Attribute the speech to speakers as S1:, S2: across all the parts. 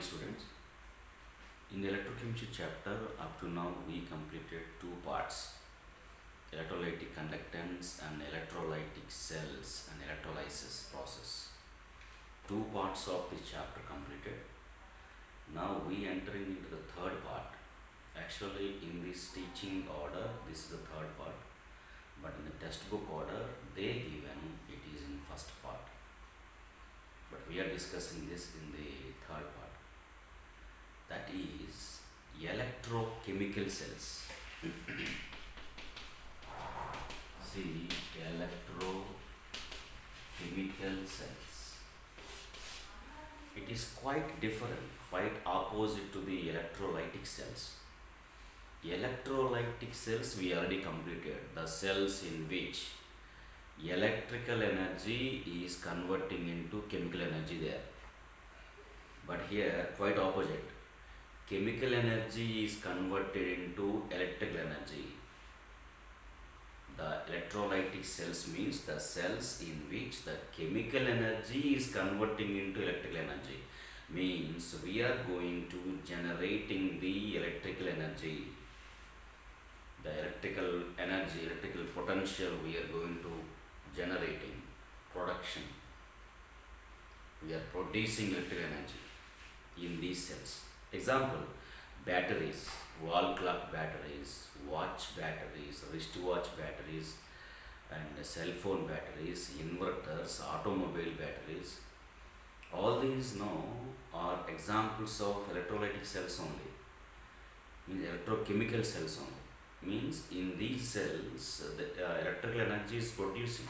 S1: students. In the electrochemistry chapter, up to now we completed two parts: electrolytic conductance and electrolytic cells and electrolysis process. Two parts of the chapter completed. Now we entering into the third part. Actually, in this teaching order, this is the third part, but in the textbook order, they given it is in first part. But we are discussing this in the third part. That is electrochemical cells. See, electrochemical cells. It is quite different, quite opposite to the electrolytic cells. Electrolytic cells we already completed, the cells in which electrical energy is converting into chemical energy there. But here, quite opposite. Chemical energy is converted into electrical energy. The electrolytic cells means the cells in which the chemical energy is converting into electrical energy. Means we are going to generating the electrical energy. The electrical energy, electrical potential we are going to generating, production. We are producing electrical energy in these cells. Example, batteries, wall clock batteries, watch batteries, wristwatch batteries, and cell phone batteries, inverters, automobile batteries. All these now are examples of electrolytic cells only, means electrochemical cells only. Means in these cells the electrical energy is producing.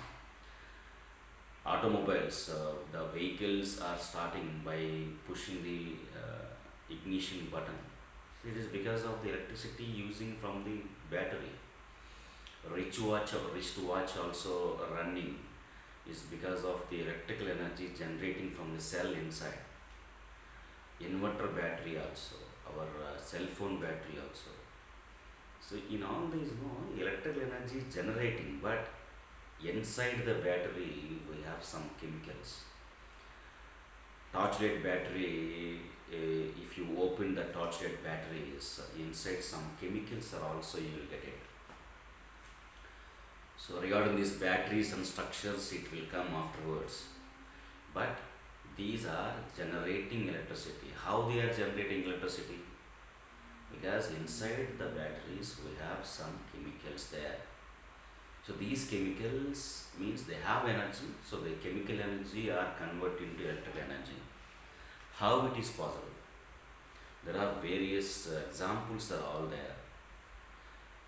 S1: Automobiles, the vehicles are starting by pushing the ignition button. So it is because of the electricity using from the battery. Wristwatch also running is because of the electrical energy generating from the cell inside. Inverter battery also, our cell phone battery also. So in all these, electrical energy is generating, but inside the battery we have some chemicals. Torchlight battery, if you open the torchlight batteries, inside some chemicals are also you will get it. So regarding these batteries and structures, it will come afterwards. But these are generating electricity. How they are generating electricity? Because inside the batteries we have some chemicals there. So these chemicals means they have energy, so the chemical energy are converted into electrical energy. How it is possible? There are various examples are all there.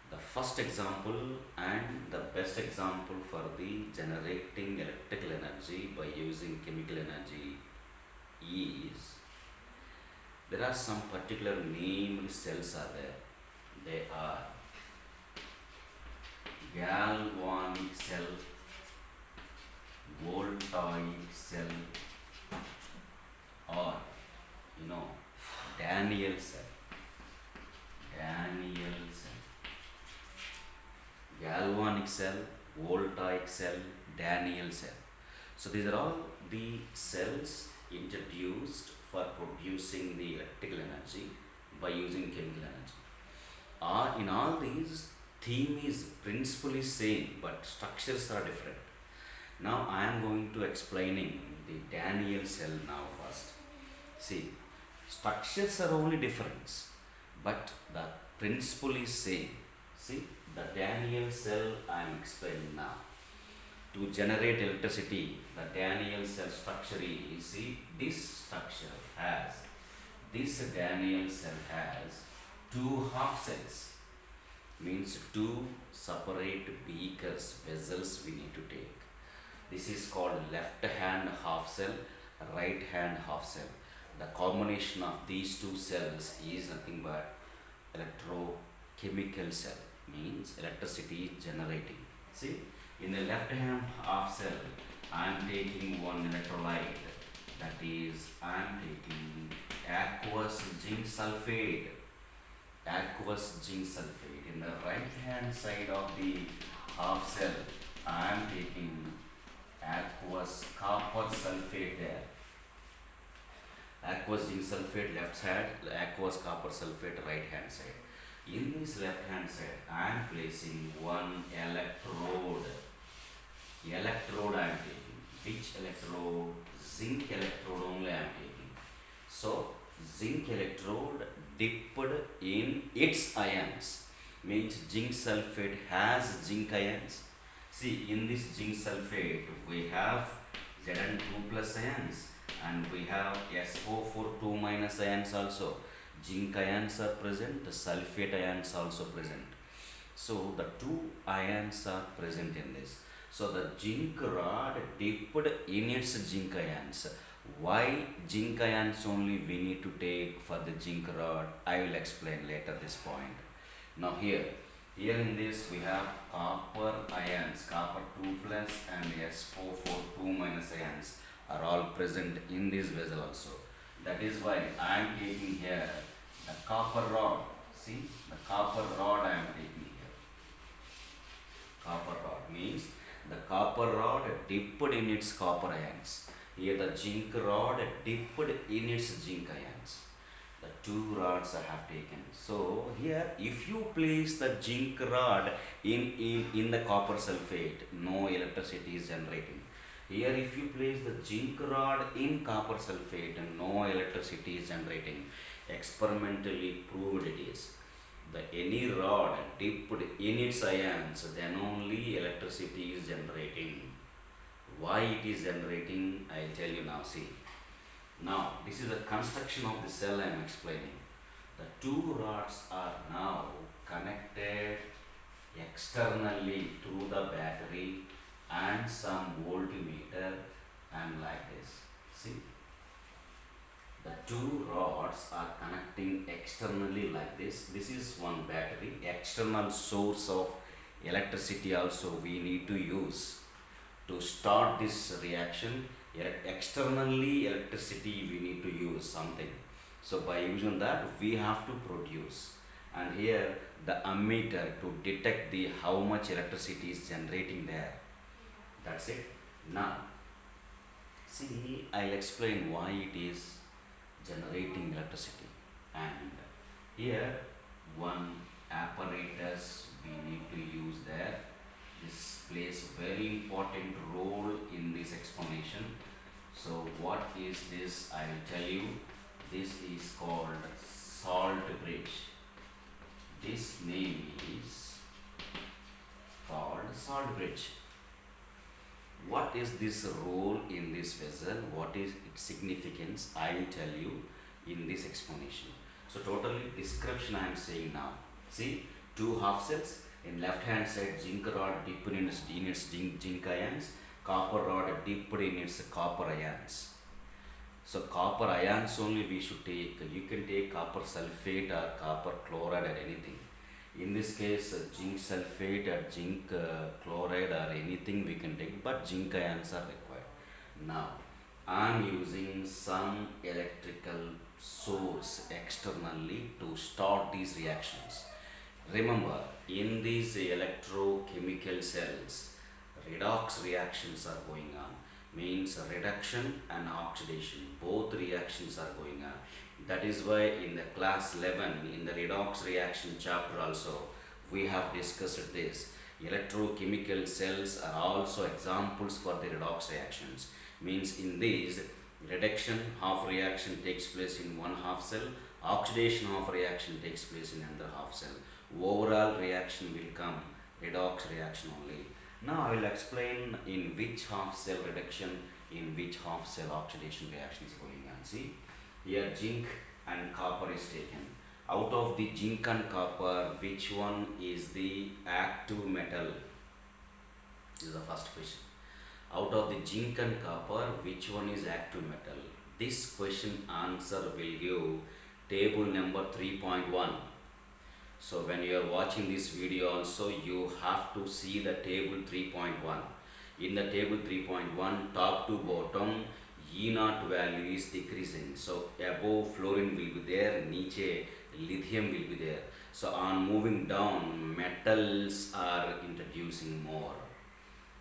S1: The first example and the best example for the generating electrical energy by using chemical energy is, there are some particular named cells are there. They are galvanic cell, voltaic cell, or Daniel cell. Galvanic cell, voltaic cell, Daniel cell. So these are all the cells introduced for producing the electrical energy by using chemical energy. In all these, theme is principally same, but structures are different. Now I am going to explaining the Daniel cell now first. See, structures are only different, but the principle is same. See, the Daniel cell I am explaining now. To generate electricity, the Daniel cell structure is, see, this Daniel cell has two half cells, means two separate beakers, vessels we need to take. This is called left hand half cell, right hand half cell. The combination of these two cells is nothing but electrochemical cell, means electricity generating. See, in the left hand half cell, I am taking one electrolyte, that is, I am taking aqueous zinc sulfate. In the right hand side of the half cell, I am taking aqueous copper sulfate there. aqueous zinc sulfate left side, aqueous copper sulfate right hand side. In this left hand side, I am placing one electrode. Electrode I am taking. Which electrode? Zinc electrode only I am taking. So zinc electrode dipped in its ions, means zinc sulfate has zinc ions. See, in this zinc sulfate we have Zn2 plus ions and we have SO4 2 minus ions also. Zinc ions are present, the sulfate ions also present. So the two ions are present in this. So the zinc rod dipped in its zinc ions. Why zinc ions only we need to take for the zinc rod? I will explain later this point. Now here in this we have copper ions, copper 2 plus and SO4 2 minus ions are all present in this vessel also. That is why I am taking here the copper rod. See, the copper rod I am taking here. Copper rod means the copper rod dipped in its copper ions. Here the zinc rod dipped in its zinc ions. The two rods I have taken. So here if you place the zinc rod in the copper sulfate, no electricity is generating. Here if you place the zinc rod in copper sulfate, no electricity is generating. Experimentally proved it is. The any rod dipped in its ions, then only electricity is generating. Why it is generating, I will tell you now. See, now this is the construction of the cell I am explaining. The two rods are now connected externally through the battery and some voltmeter and like this. See, the two rods are connecting externally like this. This is one battery, external source of electricity also we need to use to start this reaction. Externally electricity we need to use something. So by using that we have to produce. And here the ammeter to detect the how much electricity is generating there. That's it. Now see, I'll explain why it is generating electricity. And here one apparatus we need to use there. This plays very important role in this explanation. So what is this? I will tell you. This is called salt bridge. This name is called salt bridge. What is this role in this vessel? What is its significance? I will tell you in this explanation. So totally description I am saying now. See, two half cells. In left hand side, zinc rod dipped in its zinc ions, copper rod dipped in its copper ions. So copper ions only we should take. You can take copper sulfate or copper chloride or anything. In this case, zinc sulfate or zinc chloride or anything we can take, but zinc ions are required. Now, I am using some electrical source externally to start these reactions. Remember, in these electrochemical cells, redox reactions are going on. Means reduction and oxidation, both reactions are going on. That is why in the class 11, in the redox reaction chapter also, we have discussed this. Electrochemical cells are also examples for the redox reactions. Means in these, reduction half reaction takes place in one half cell, oxidation half reaction takes place in another half cell. Overall reaction will come redox reaction only. Now I will explain in which half cell reduction, in which half cell oxidation reaction is going on. See, here zinc and copper is taken. Out of the zinc and copper, which one is the active metal? This is the first question. Out of the zinc and copper, which one is active metal? This question answer will give table number 3.1. So when you are watching this video also, you have to see the table 3.1. In the table 3.1, top to bottom, E0 value is decreasing. So above fluorine will be there, niche lithium will be there. So on moving down, metals are introducing more.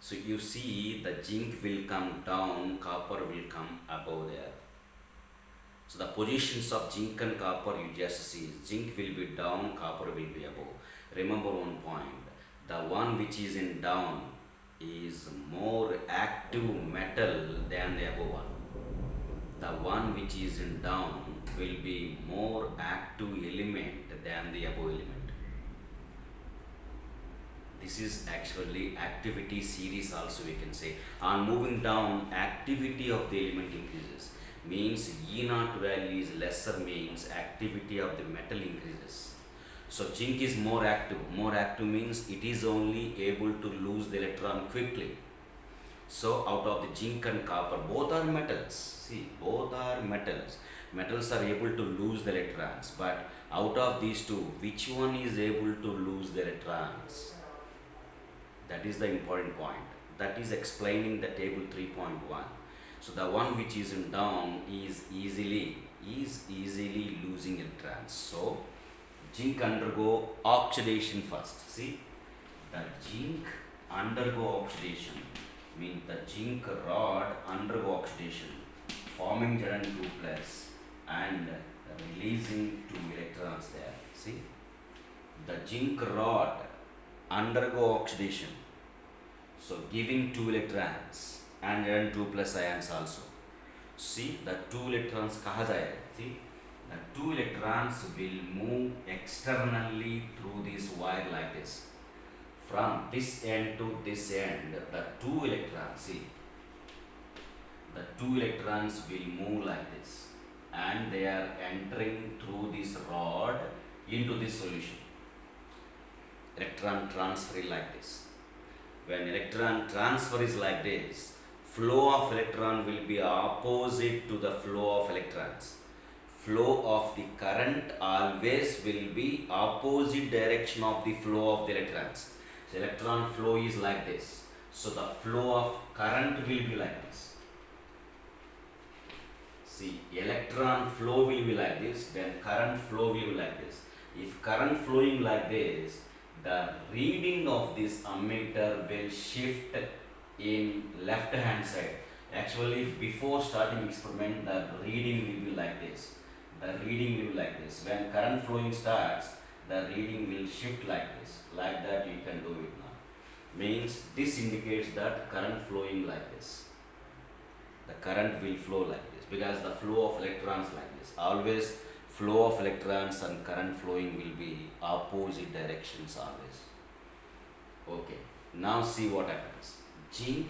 S1: So you see the zinc will come down, copper will come above there. So the positions of zinc and copper you just see, zinc will be down, copper will be above. Remember one point, the one which is in down is more active metal than the above one. The one which is in down will be more active element than the above element. This is actually activity series also we can say. On moving down, activity of the element increases. Means E naught value is lesser, means activity of the metal increases. So zinc is more active. More active means it is only able to lose the electron quickly. So out of the zinc and copper, both are metals. See, both are metals. Metals are able to lose the electrons, but out of these two, which one is able to lose the electrons? That is the important point. That is explaining the table 3.1. So the one which is in down is easily losing electrons. So zinc undergo oxidation first. See, the zinc undergo oxidation means the zinc rod undergo oxidation, forming Zn2 plus and releasing 2 electrons there. See, the zinc rod undergo oxidation, so giving 2 electrons and Zn2 plus ions also. See, the 2 electrons kaha jayega? See, the 2 electrons will move externally through this wire like this. From this end to this end, the 2 electrons, see, the 2 electrons will move like this and they are entering through this rod into this solution. Electron transfer is like this. When electron transfer is like this, flow of electron will be opposite to the flow of electrons. Flow of the current always will be opposite direction of the flow of the electrons. So electron flow is like this. So the flow of current will be like this. See, electron flow will be like this, then current flow will be like this. If current flowing like this, the reading of this ammeter will shift in left hand side. Actually, before starting experiment, the reading will be like this. The reading will be like this. When current flowing starts, the reading will shift like this. Like that you can do it now. Means this indicates that current flowing like this. The current will flow like this because the flow of electrons like this. Always flow of electrons and current flowing will be opposite directions always. Okay, now see what happens. Zinc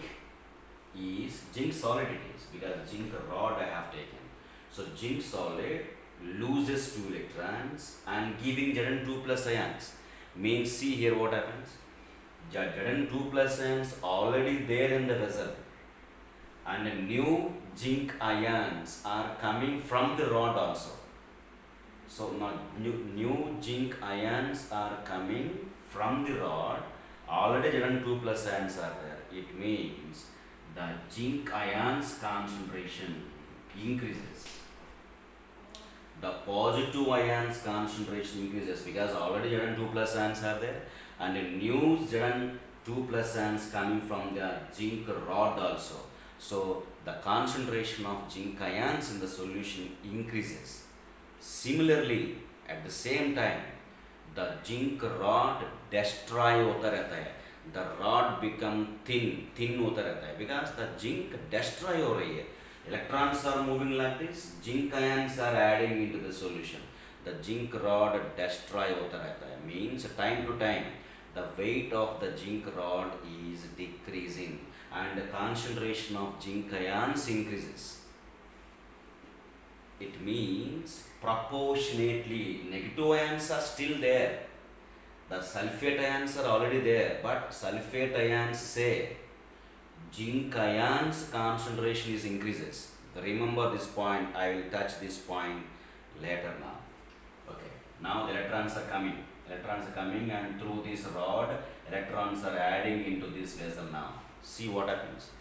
S1: solid it is because zinc rod I have taken. So zinc solid loses 2 electrons and giving Zn2 plus ions. Means see here what happens. Zn2 plus ions already there in the vessel and new zinc ions are coming from the rod also. So now new zinc ions are coming from the rod. Already Zn2 plus ions are there. It means the zinc ions concentration increases. The positive ions concentration increases because already Zn2 plus ions are there and a new Zn2 plus ions coming from the zinc rod also. So the concentration of zinc ions in the solution increases. Similarly, at the same time, the zinc rod destroy होता रहता है. The rod become thin होता रहता है because the zinc destroy हो रही है. Electrons are moving like this, zinc ions are adding into the solution. The zinc rod destroy होता रहता है. Means time to time, the weight of the zinc rod is decreasing and the concentration of zinc ions increases. It means proportionately negative ions are still there. The sulfate ions are already there, but sulfate ions say zinc ions concentration is increases. Remember this point, I will touch this point later now. Okay, now the electrons are coming. Electrons are coming and through this rod, electrons are adding into this vessel now. See what happens.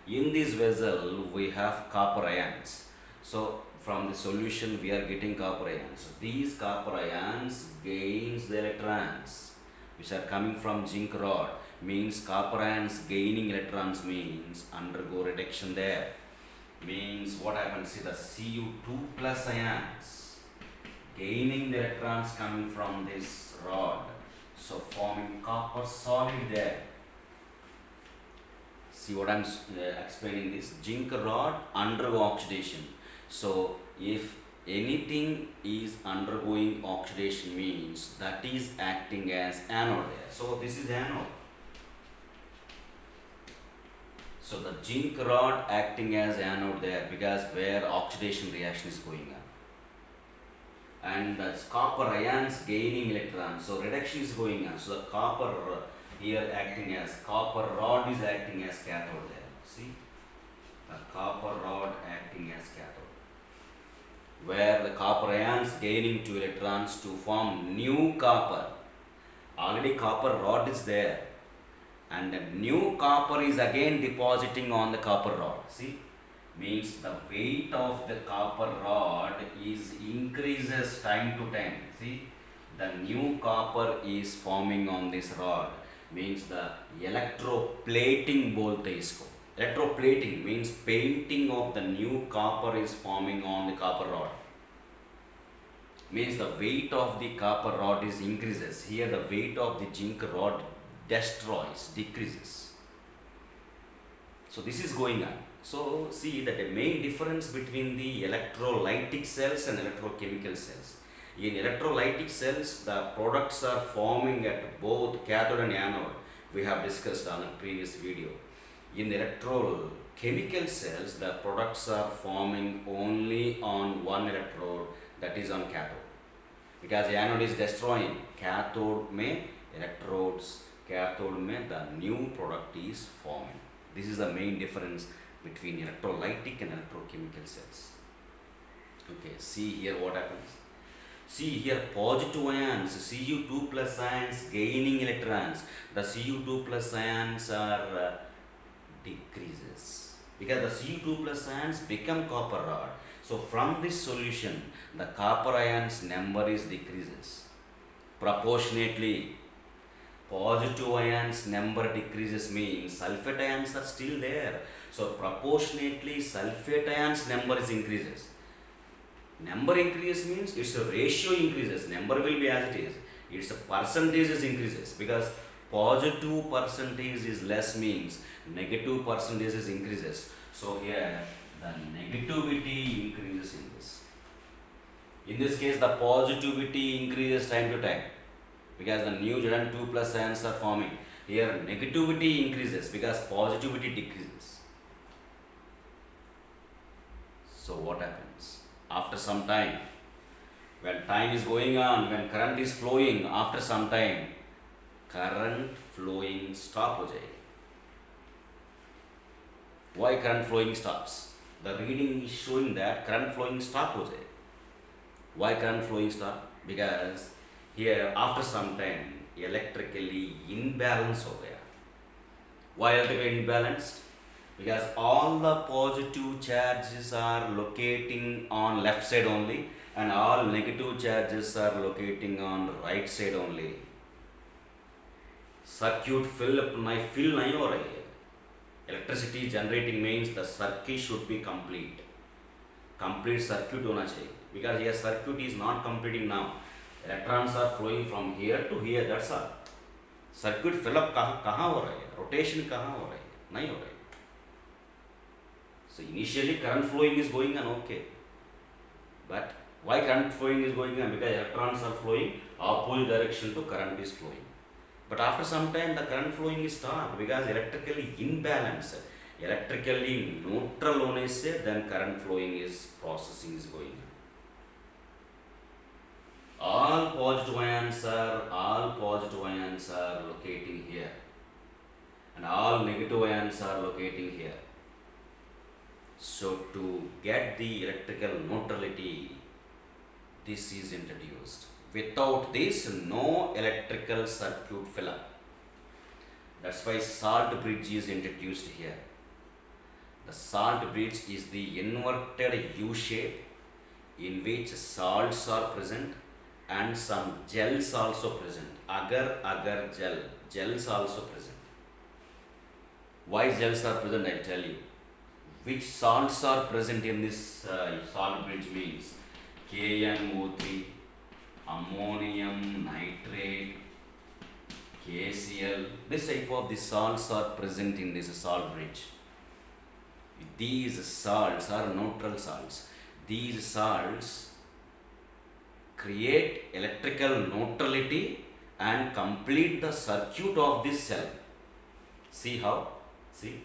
S1: In this vessel, we have copper ions. So from the solution we are getting copper ions. So these copper ions gains the electrons which are coming from zinc rod. Means copper ions gaining electrons means undergo reduction there. Means what happens, see the Cu2 plus ions gaining the electrons coming from this rod, so forming copper solid there. See what I'm explaining, this zinc rod undergo oxidation. So if anything is undergoing oxidation means that is acting as anode there. So this is anode. So the zinc rod acting as anode there because where oxidation reaction is going on. And the copper ions gaining electrons, so reduction is going on. So the copper here acting as, copper rod is acting as cathode there. See, the copper rod acting as cathode, where the copper ions gaining 2 electrons to form new copper. Already copper rod is there, and the new copper is again depositing on the copper rod. See, means the weight of the copper rod is increases time to time. See, the new copper is forming on this rod, means the electroplating bolte isko. Electroplating means painting of the new copper is forming on the copper rod. Means the weight of the copper rod is increases. Here the weight of the zinc rod destroys, decreases. So this is going on. So see that the main difference between the electrolytic cells and electrochemical cells. In electrolytic cells, the products are forming at both cathode and anode. We have discussed on a previous video. In the electrochemical cells, the products are forming only on one electrode, that is on cathode. Because the anode is destroying, cathode mein electrodes, cathode mein the new product is forming. This is the main difference between electrolytic and electrochemical cells. Okay, see here what happens. See here positive ions, Cu2 plus ions gaining electrons. The Cu2 plus ions are decreases because the Cu2 plus ions become copper rod. So from this solution, the copper ions number is decreases. Proportionately, positive ions number decreases means sulfate ions are still there. So proportionately, sulfate ions number is increases. Number increase means its a ratio increases. Number will be as it is. Its a percentage is increases because positive percentage is less means negative percentage is increases. So here the negativity increases in this. In this case, the positivity increases time to time because the new Zn2 plus ions are forming. Here negativity increases because positivity decreases. So what happens? After some time, when time is going on, when current is flowing, after some time, current flowing stop हो जाएगी. Why current flowing stops? The reading is showing that current flowing stop हो जाएगी. Why current flowing stop? Because here after some time electrically imbalance हो गया. Why electrically imbalanced? Because all the positive charges are locating on left side only and all negative charges are locating on right side only. Circuit fill नहीं हो रही है. Electricity generating means the circuit should be complete. Complete circuit होना चाहिए. Because here circuit is not completing now. Electrons are flowing from here to here. That's all. Circuit fill up कहाँ हो रही है? Rotation कहाँ हो रही है? नहीं हो रही. So initially current flowing is going on okay, but why current flowing is going on? Because electrons are flowing opposite direction to current is flowing. But after some time the current flowing is stopped because electrically imbalance, electrically neutral होने से then current flowing is processing is going on. All positive ions are locating here, and all negative ions are locating here. So to get the electrical neutrality, this is introduced. Without this, no electrical circuit fill up. That's why salt bridge is introduced here. The salt bridge is the inverted U shape in which salts are present and some gels also present. Agar gels also present. Why gels are present, I'll tell you. which salts are present in this salt bridge means KNO3, ammonium nitrate, KCl. This type of the salts are present in this salt bridge. These salts are neutral salts. These salts create electrical neutrality and complete the circuit of this cell. See how? See?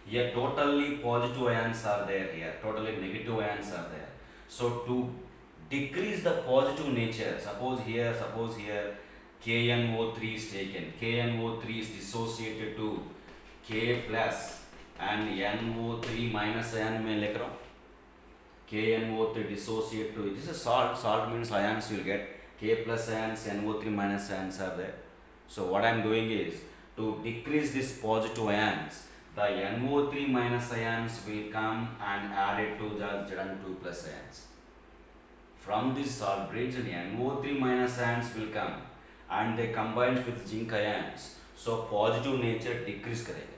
S1: Here totally positive ions are there here, totally negative ions are there. So to decrease the positive nature, suppose here KNO3 is taken. KNO3 is dissociated to K plus and NO3 minus ion में लिख रहा हूँ. KNO3 dissociate to, this is salt means ions you will get, K plus ions, NO3 minus ions are there. So what I am doing is, to decrease this positive ions, the NO3 minus ions will come and add it to the Zn2 plus ions. From this salt bridge, the NO3 minus ions will come and they combine with zinc ions. So positive nature decrease करेगा.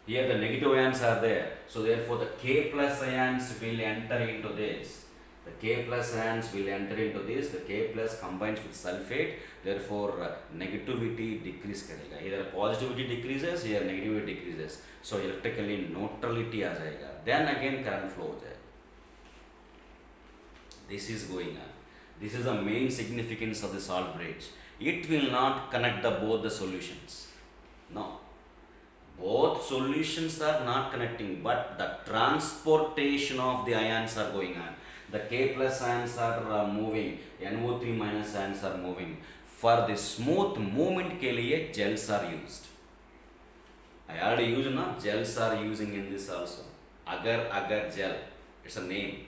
S1: Here the negative ions are there, so therefore the K plus ions will enter into this. The K plus ions will enter into this. The K plus combines with sulfate, therefore negativity decrease करेगा. Either positivity decreases, here negativity decreases. So electrically neutrality आ जाएगा. Then again current flow हो जाएगा. This is going on. This is the main significance of the salt bridge. It will not connect the both the solutions. No. Both solutions are not connecting, but the transportation of the ions are going on. The K plus ions are moving, NO3 minus ions are moving. For the smooth movement के लिए gels are used. I already used na, gels are using in this also. Agar gel, it's a name.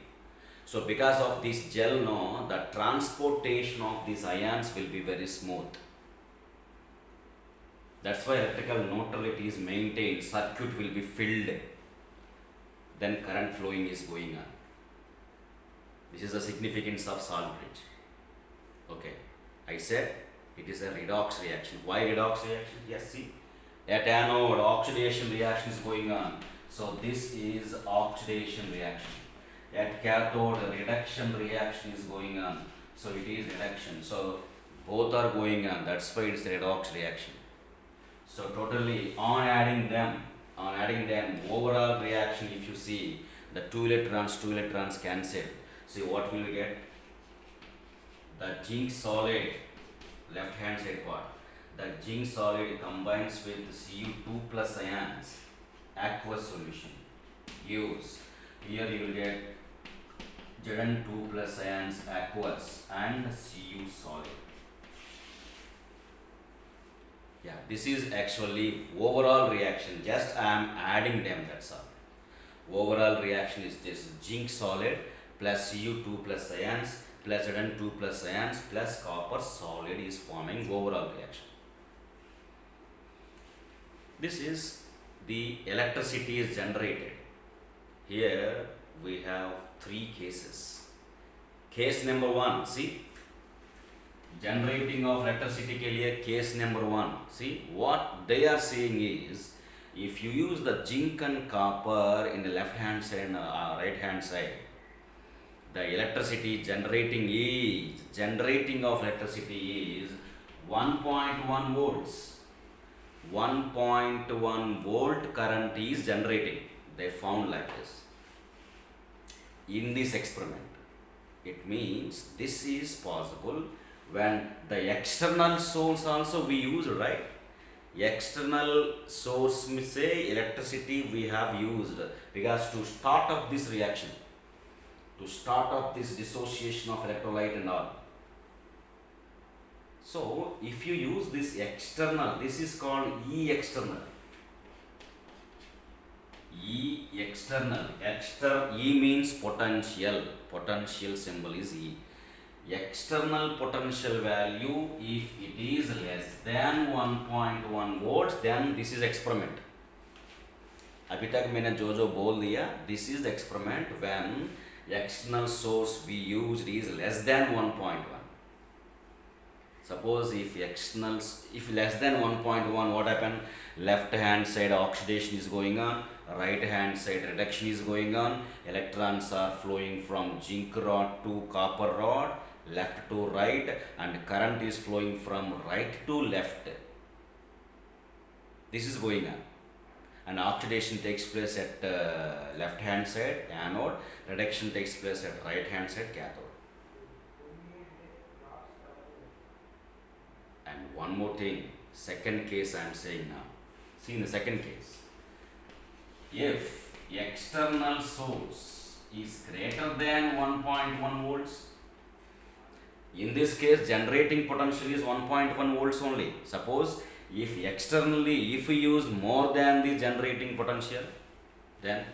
S1: So because of this gel, no, the transportation of these ions will be very smooth. That's why electrical neutrality is maintained, circuit will be filled, then current flowing is going on. This is the significance of salt bridge. Okay, I said it is a redox reaction. Why redox reaction? Yes, see, at anode oxidation reaction is going on. So this is oxidation reaction. At cathode reduction reaction is going on. So it is reduction. So both are going on. That's why it's redox reaction. So totally on adding them, overall reaction, if you see the two electrons cancel. See what will we get? The zinc solid, left hand side part, the zinc solid combines with Cu2 plus ions, aqueous solution. Use. Here you will get Zn2 plus ions aqueous and Cu solid. Yeah, this is actually overall reaction. Just I am adding them, that's all. Overall reaction is this: zinc solid plus Cu2 plus ions plus Zn2 plus ions plus copper solid is forming overall reaction. This is the electricity is generated. Here we have three cases. Case number one, see, generating of electricity के लिए case number one. See what they are saying is, if you use the zinc and copper in the left hand side and right hand side, the electricity generating of electricity is 1.1 volts. 1.1 volt current is generating. They found like this in this experiment. It means this is possible when the external source also we use, right? External source means say electricity we have used, because to start up this reaction, to start up this dissociation of electrolyte and all. So if you use this external, this is called E external. E external. E means potential. Potential symbol is E. External potential value, if it is less than 1.1 volts, then this is experiment. अभी तक मैंने जो बोल दिया, this is the experiment when external source we used is less than 1.1. Suppose if less than 1.1, what happen? Left hand side oxidation is going on, right hand side reduction is going on. Electrons are flowing from zinc rod to copper rod, left to right, and current is flowing from right to left. This is going on, and oxidation takes place at left hand side anode, reduction takes place at right hand side cathode. And one more thing, second case I am saying now. See, in the second case, if external source is greater than 1.1 volts, in this case generating potential is 1.1 volts only. Suppose if externally, if we use more than the generating potential, then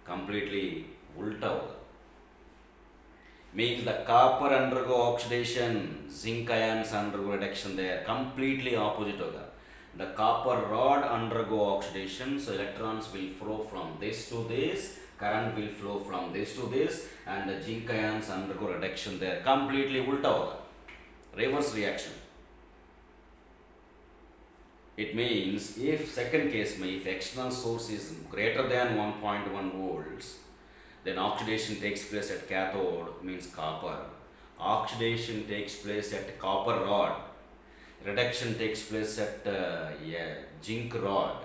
S1: completely ulta hoga. Means the copper undergo oxidation, zinc ions undergo reduction there, completely opposite hoga. The copper rod undergo oxidation, so electrons will flow from this to this, current will flow from this to this, and the zinc ions undergo reduction there, completely ulta hoga. Reverse reaction. It means if second case में if external source is greater than 1.1 volts, then oxidation takes place at cathode, means copper. Oxidation takes place at copper rod. Reduction takes place at zinc rod,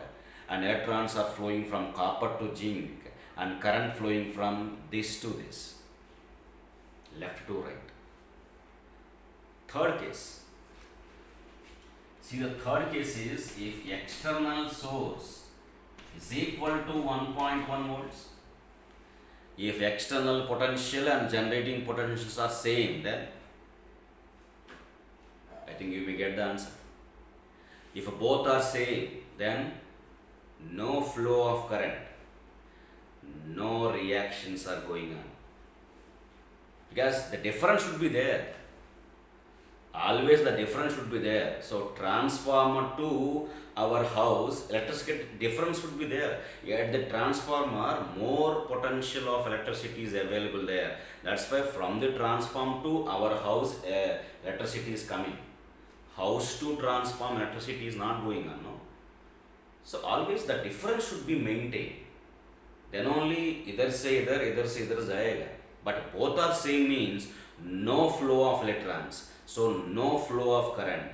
S1: and electrons are flowing from copper to zinc, and current flowing from this to this, left to right. Third case. See, the third case is if external source is equal to 1.1 volts. If external potential and generating potentials are same, then I think you may get the answer. If both are same, then no flow of current, no reactions are going on. Because the difference should be there. Always the difference should be there. So transformer to our house, electricity difference should be there. At the transformer, more potential of electricity is available there. That's why from the transform to our house, electricity is coming. House to transform, electricity is not going on, no. So always the difference should be maintained. Then only either say either jayega. But both are same means no flow of electrons. So no flow of current,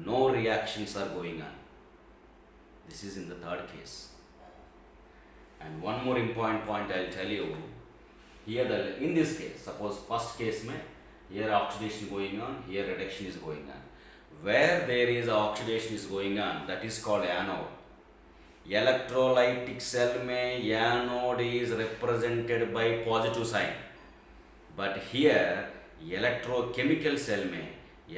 S1: no reactions are going on. This is in the third case. And one more important point I will tell you. Here in this case, suppose first case mein, here oxidation going on, here reduction is going on. Where there is oxidation is going on, that is called anode. Electrolytic cell mein anode is represented by positive sign. But here electrochemical cell mein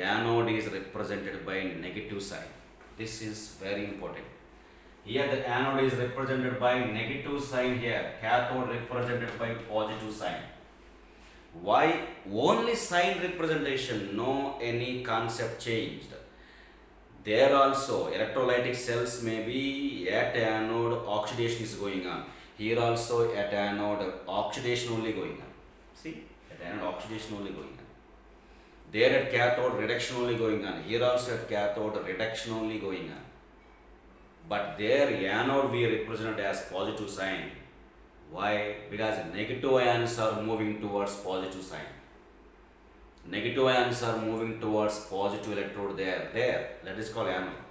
S1: anode is represented by negative sign. This is very important. Here the anode is represented by negative sign, here cathode represented by positive sign. Why only sign representation, no any concept changed? There also electrolytic cells may be at anode oxidation is going on. Here also at anode oxidation only going on. See, at anode oxidation only going on. There at cathode reduction only going on. Here also at cathode reduction only going on. But there anode we represent as positive sign. Why? Because negative ions are moving towards positive sign. Negative ions are moving towards positive electrode there. That is called anode.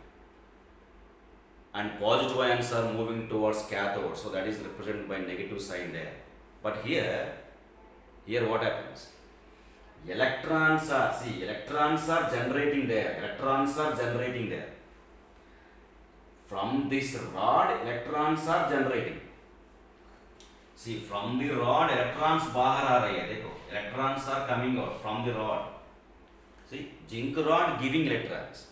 S1: And positive ions are moving towards cathode. So that is represented by negative sign there. But here what happens? Electrons are generating there. From this rod, electrons are generating. See, from the rod, electrons bahar aa rahi hai. Dekho, electrons are coming out from the rod. See, zinc rod giving electrons.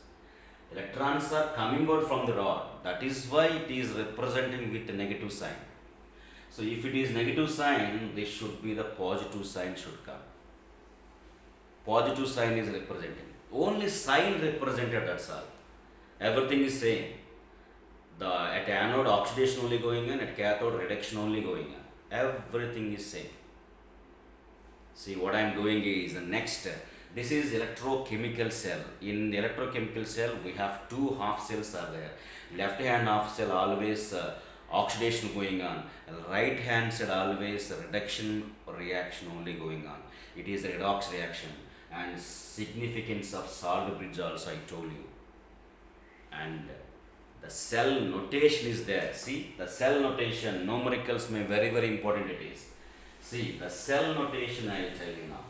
S1: Electrons are coming out from the rod. That is why it is representing with negative sign. So, if it is negative sign, this should be the positive sign should come. Positive sign is representing. Only sign represented, that's all. Everything is same. At anode oxidation only going on, at cathode reduction only going on. Everything is same. See, what I am doing is next This is electrochemical cell. In the electrochemical cell, we have two half cells are there. Left hand half cell always oxidation going on. Right hand side always reduction reaction only going on. It is a redox reaction. And significance of salt bridge also I told you. And the cell notation is there. See, the cell notation, numericals may very important it is. See, the cell notation I will tell you now.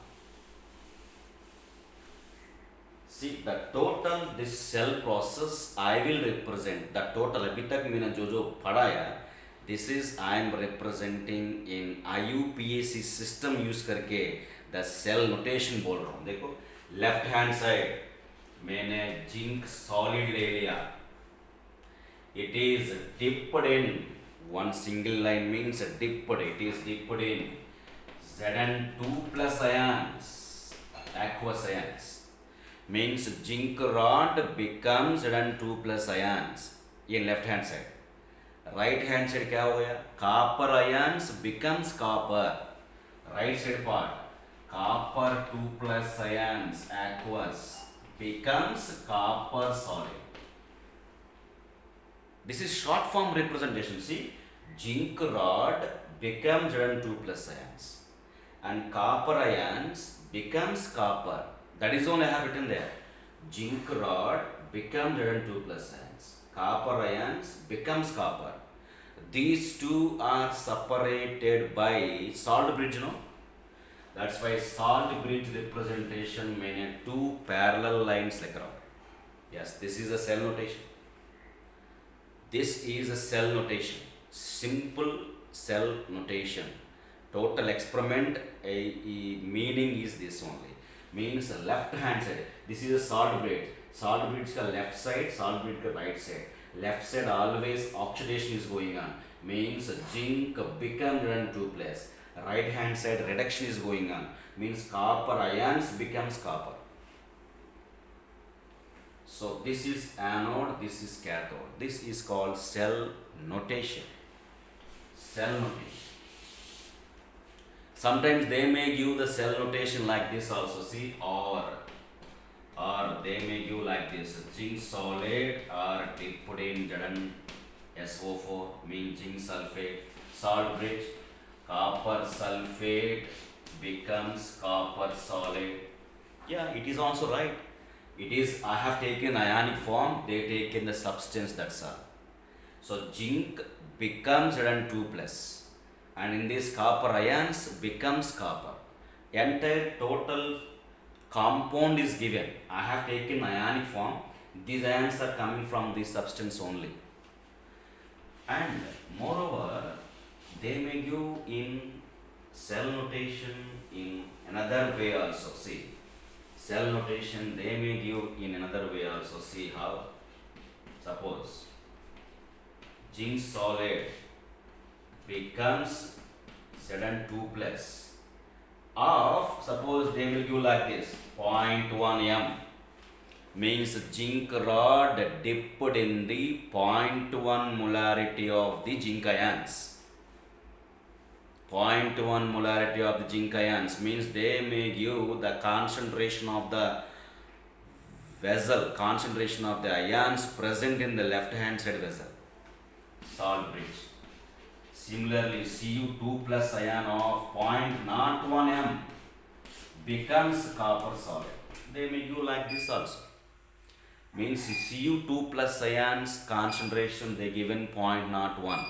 S1: See, the total this cell process I will represent. The total अभी तक मैंने जो पढ़ा है, this is I am representing in IUPAC system use करके the cell notation बोल रहा हूँ. देखो left hand side मैंने जिंक solid ले लिया. It is dipped in one single line means dipped. It is dipped in Zn2 plus ions, aqueous ions. Means zinc rod becomes Zn2 plus ions in left hand side. Right hand side क्या हो गया? Copper ions becomes copper. Right side part copper 2 plus ions aqueous becomes copper solid. This is short form representation. See, zinc rod becomes Zn2 plus ions and copper ions becomes copper. That is all I have written there. Zinc rod becomes Zn2 plus ions. Copper ions becomes copper. These two are separated by salt bridge, no? That's why salt bridge representation means two parallel lines like around. Yes, this is a cell notation. This is a cell notation. Simple cell notation. Total experiment meaning is this only. Means left hand side. This is a salt bridge. Salt bridge ka left side, salt bridge ka right side. Left side always oxidation is going on. Means zinc becomes Zn2 plus. Right hand side reduction is going on. Means copper ions becomes copper. So this is anode, this is cathode. This is called cell notation. Cell notation. Sometimes they may give the cell notation like this also. See, or they may give like this. Zinc solid or dipped in ZnSO4 means zinc sulfate. Salt bridge, copper sulfate becomes copper solid. Yeah, it is also right. It is, I have taken ionic form, they take in the substance, that's all. So zinc becomes Zn2 plus and in this copper ions becomes copper. Entire total compound is given. I have taken ionic form, these ions are coming from this substance only. And moreover, they may give in cell notation in another way also. See, cell notation they may give in another way also. See how? Suppose zinc solid becomes Zn2 plus of, suppose they will give like this, 0.1 m means zinc rod dipped in the 0.1 molarity of the zinc ions. 0.1 molarity of the zinc ions means they may give the concentration of the vessel, concentration of the ions present in the left hand side vessel. Salt bridge. Similarly, Cu2 plus ion of 0.01 m becomes copper solid. They may give like this also. Means Cu2 plus ions concentration they given 0.01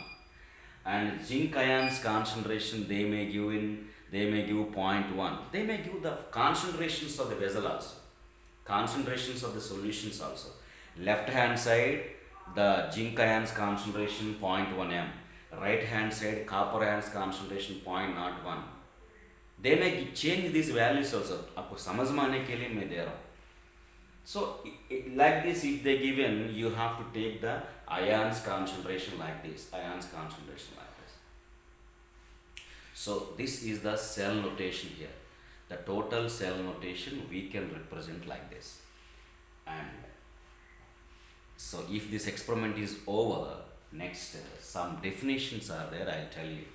S1: and zinc ions concentration they may give 0.1. They may give the concentrations of the vessel also, concentrations of the solutions also. Left hand side the zinc ions concentration 0.1 m, right hand side copper ions concentration 0.01. They may change these values also. आपको समझ में आने के लिए मैं दे रहा हूँ. So like this, if they given, you have to take the ions concentration like this, ions concentration like this. So this is the cell notation here. The total cell notation we can represent like this. And so if this experiment is over, next some definitions are there, I'll tell you.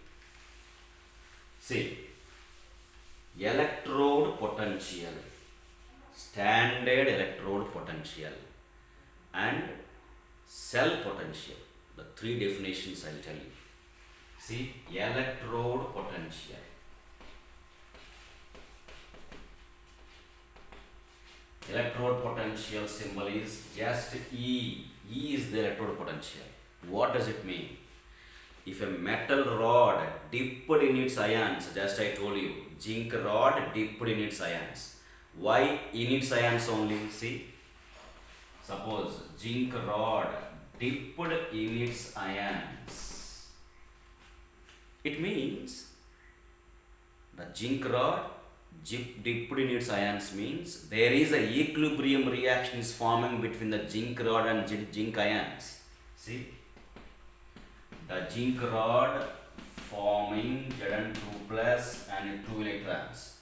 S1: See, electrode potential. standard electrode potential and cell potential. The three definitions I'll tell you. See, electrode potential. Electrode potential symbol is just E. E is the electrode potential. What does it mean? If a metal rod dipped in its ions, just I told you, zinc rod dipped in its ions. Why in its ions only? See, suppose zinc rod dipped in its ions. It means the zinc rod dipped in its ions means there is a equilibrium reaction is forming between the zinc rod and zinc ions. See, the zinc rod forming Zn2 plus and 2 electrons.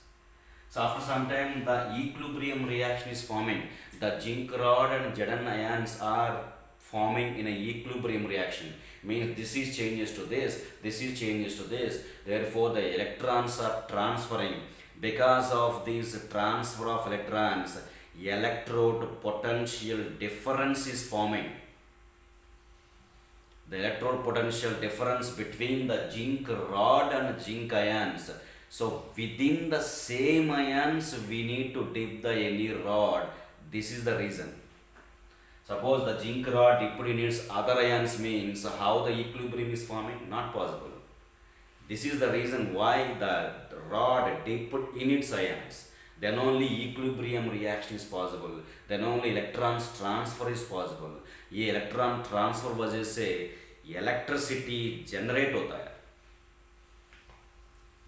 S1: So after some time the equilibrium reaction is forming. The zinc rod and Zn ions are forming in an equilibrium reaction. Means this is changes to this is changes to this. Therefore the electrons are transferring. Because of this transfer of electrons, electrode potential difference is forming. The electrode potential difference between the zinc rod and zinc ions. So within the same ions we need to dip the any rod. This is the reason. Suppose the zinc rod dipped in its other ions means how the equilibrium is forming? Not possible. This is the reason why the rod dipped in its ions. Then only equilibrium reaction is possible. Then only electrons transfer is possible. ये electron transfer वजह से electricity generate होता है.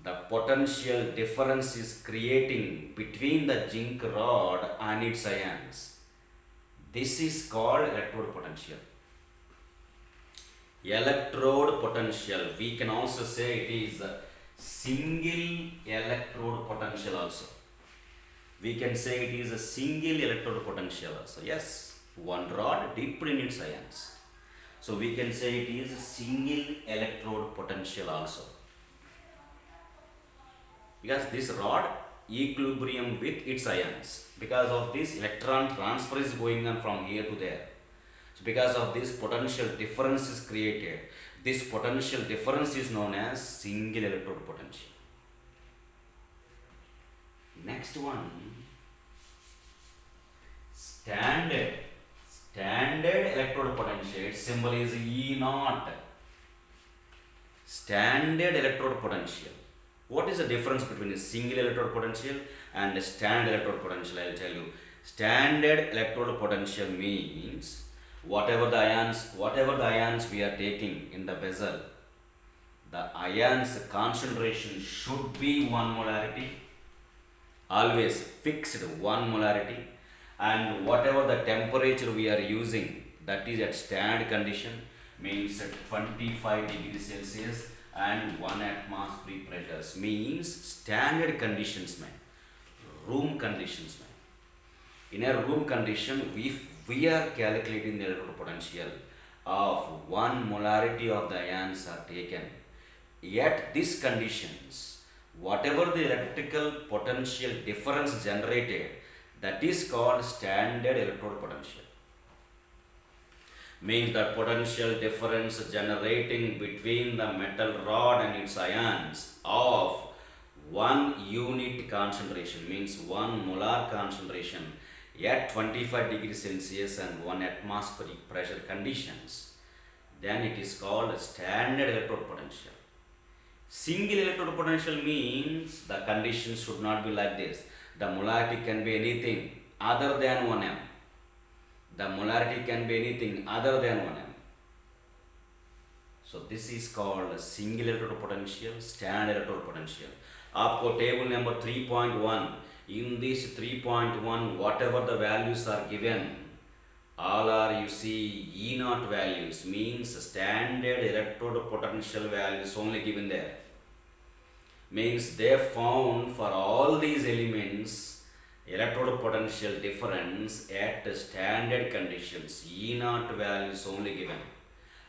S1: The potential difference is creating between the zinc rod and its ions. This is called electrode potential. Electrode potential, we can also say it is a single electrode potential also. We can say it is a single electrode potential also. Yes, one rod dipped in its ions. So we can say it is a single electrode potential also. Because this rod equilibrium with its ions. Because of this electron transfer is going on from here to there. So because of this potential difference is created. This potential difference is known as single electrode potential. Next one, standard electrode potential. Its symbol is E naught. Standard electrode potential. What is the difference between a single electrode potential and a standard electrode potential? I will tell you. Standard electrode potential means whatever the ions we are taking in the vessel, the ions concentration should be 1 molarity, always fixed 1 molarity, and whatever the temperature we are using, that is at standard condition, means at 25 degrees Celsius and 1 atmospheric pressures, means standard conditions mein, room conditions mein. In a room condition, we are calculating the electrode potential of 1 molarity of the ions are taken. Yet these conditions, whatever the electrical potential difference generated, that is called standard electrode potential. Means the potential difference generating between the metal rod and its ions of 1 unit concentration, means 1 molar concentration at 25 degrees Celsius and 1 atmospheric pressure conditions, then it is called standard electrode potential. Single electrode potential means the conditions should not be like this. The molarity can be anything other than 1 m. The molarity can be anything other than 1 m. So this is called single electrode potential, standard electrode potential. आपको table number 3.1, in this 3.1 whatever the values are given, all are you see E naught values, means standard electrode potential values only given there. Means they found for all these elements electrode potential difference at standard conditions, E naught values only given.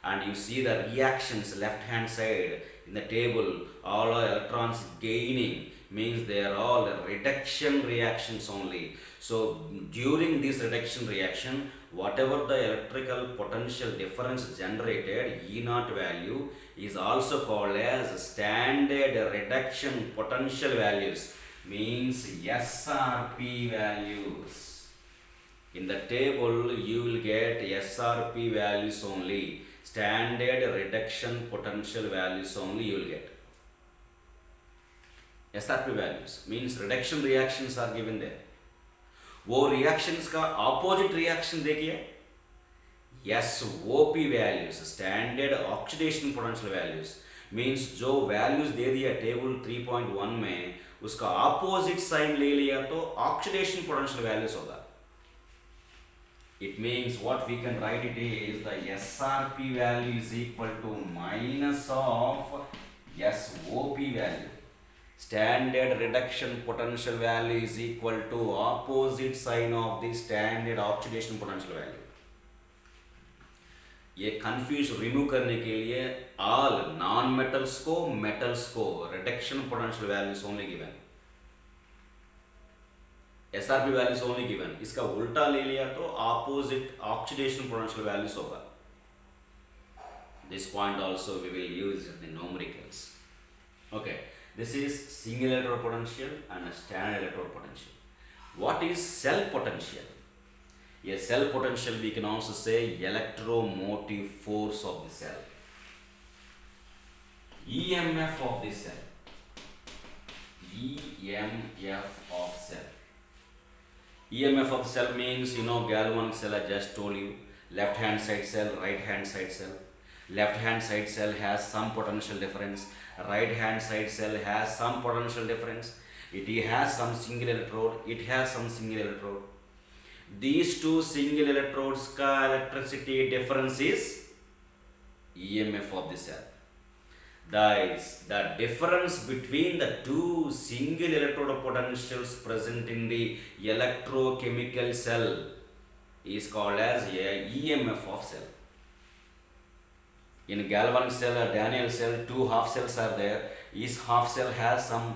S1: And you see the reactions left hand side in the table, all are electrons gaining, means they are all reduction reactions only. So during this reduction reaction, whatever the electrical potential difference generated, E naught value is also called as standard reduction potential values, means SRP values. In the table you will get SRP values only, standard reduction potential values only you will get. SRP values means reduction reactions are given there. वो reactions का opposite reaction देखिए, SOP values, standard oxidation potential values, means जो values दे दिया table 3.1 में उसका opposite sign ले लिया तो ऑक्सीडेशन पोटेंशियल वैल्यूज होगा. It means what we can write it is the SRP value is equal to minus of SOP value. Standard reduction potential value is equal to opposite sign of the standard oxidation potential value. ये confuse remove करने के लिए all non metals को metals को reduction potential values only given, SRP values only given. इसका उल्टा ले लिया तो ऑपोजिट ऑक्सीडेशन पोटेंशियल वैल्यूज होगा. This point also we will use in numericals. Okay, this is single electrode potential and a standard electrode potential. What is cell potential? A cell potential we can also say electromotive force of the cell, EMF of the cell, EMF of cell. EMF of cell means, galvanic cell I just told you, left hand side cell, right hand side cell. Left hand side cell has some potential difference, right hand side cell has some potential difference. It has some single electrode, it has some single electrode. These two single electrodes का electricity difference is EMF of the cell. That is the difference between the two single electrode potentials present in the electrochemical cell is called as EMF of cell. In galvanic cell or Daniell cell, two half cells are there. Each half cell has some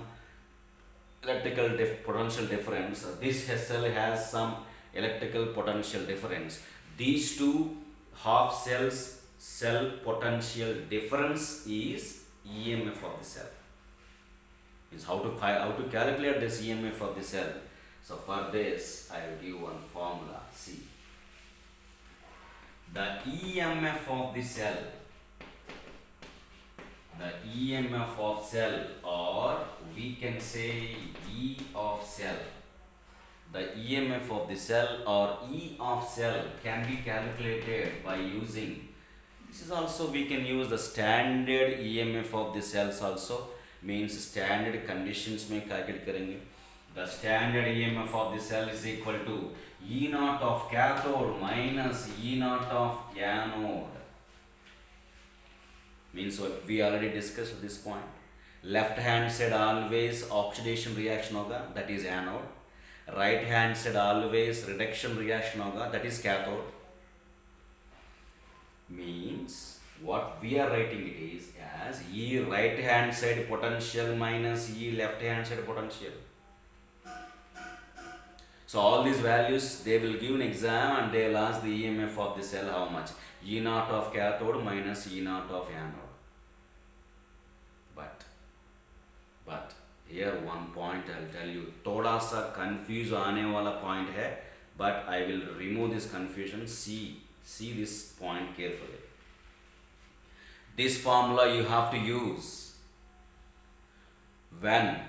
S1: electrical potential difference. This cell has some electrical potential difference. These two half cells cell potential difference is EMF of the cell. Is how to calculate this EMF of the cell. So for this I will give one formula. See, the EMF of the cell. The EMF of cell, or we can say E of cell. The EMF of the cell or E of cell can be calculated by using, this is also we can use the standard EMF of the cells also, means standard conditions में calculate करेंगे. The standard EMF of the cell is equal to E naught of cathode minus E naught of anode. Means what we already discussed at this point. Left hand side always oxidation reaction होगा, that is anode. Right hand side always reduction reaction होगा, that is cathode. Means what we are writing it is as E right hand side potential minus E left hand side potential. So all these values they will give an exam and they will ask the EMF of the cell how much. E naught of cathode minus E naught of anode. But here one point I will tell you, थोड़ा सा confuse आने वाला point है, but I will remove this confusion. See this point carefully. This formula you have to use when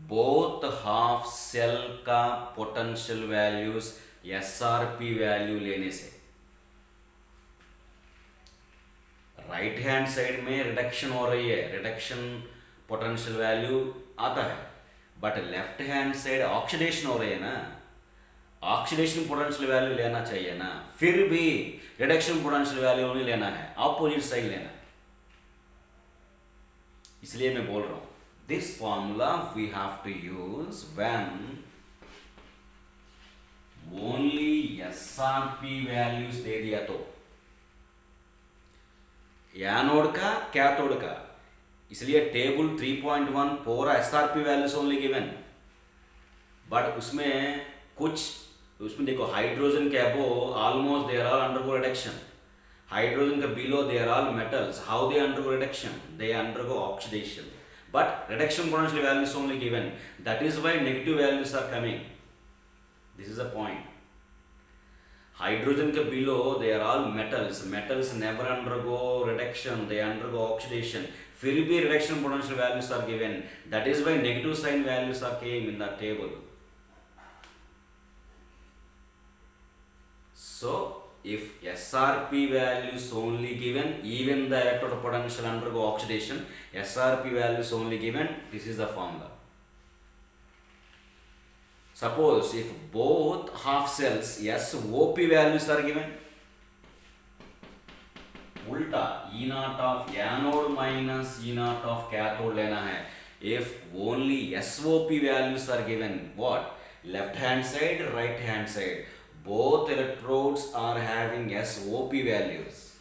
S1: both half cell का potential values SRP value लेने से. Right hand side में reduction हो रही है, रिडक्शन पोटेंशियल वैल्यू आता है, but left hand side oxidation हो रही है ना, ऑक्सीडेशन पोटेंशियल वैल्यू लेना चाहिए ना, फिर भी रिडक्शन पोटेंशियल वैल्यू नहीं लेना है, ऑपोजिट साइड लेना है. इसलिए मैं बोल रहा हूं this formula we have to use when only SRP values दे दिया तो, एनोड का कैथोड का, इसलिए टेबल 3.1 पूरा SRP values only given, but उसमें कुछ उसमें देखो हाइड्रोजन के above almost they are all undergo reduction, hydrogen के below they are all metals. How they undergo reduction? They undergo oxidation, but reduction potential value is only given. That is why negative values are coming. This is the point. Hydrogen ke below they are all metals. Metals never undergo reduction, they undergo oxidation. फिर भी reduction potential values are given. That is why negative sign values are came in the table. So if SRP values only given, even the electrode potential undergo oxidation, SRP values only given, this is the formula. Suppose if both half cells SOP values are given, उल्टा E naught of anode minus E naught of cathode लेना है. If only SOP values are given, what? Left hand side, right hand side, both electrodes are having SOP values.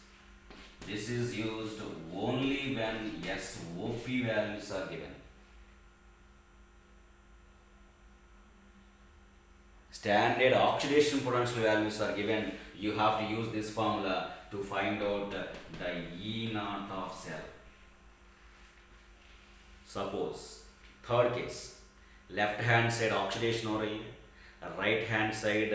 S1: This is used only when SOP values are given. Standard oxidation potential values are given. You have to use this formula to find out the E naught of cell. Suppose third case, left hand side oxidation हो रही है, right hand side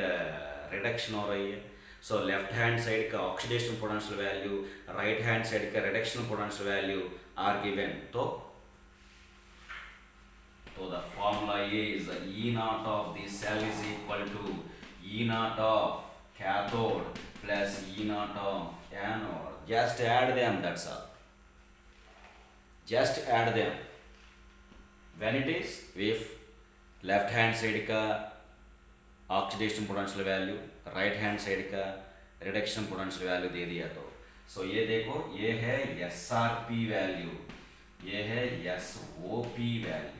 S1: reduction हो रही है. So left hand side का oxidation potential value, right hand side का reduction potential value are given. तो the formula is E naught of the cell is equal to E naught of cathode plus E naught of anode. Just add them, that's all. Just add them. When it is, if left hand side का oxidation potential value, right hand side का reduction potential value दे दिया तो सो ये देखो, ये है SRP value, ये है SOP value.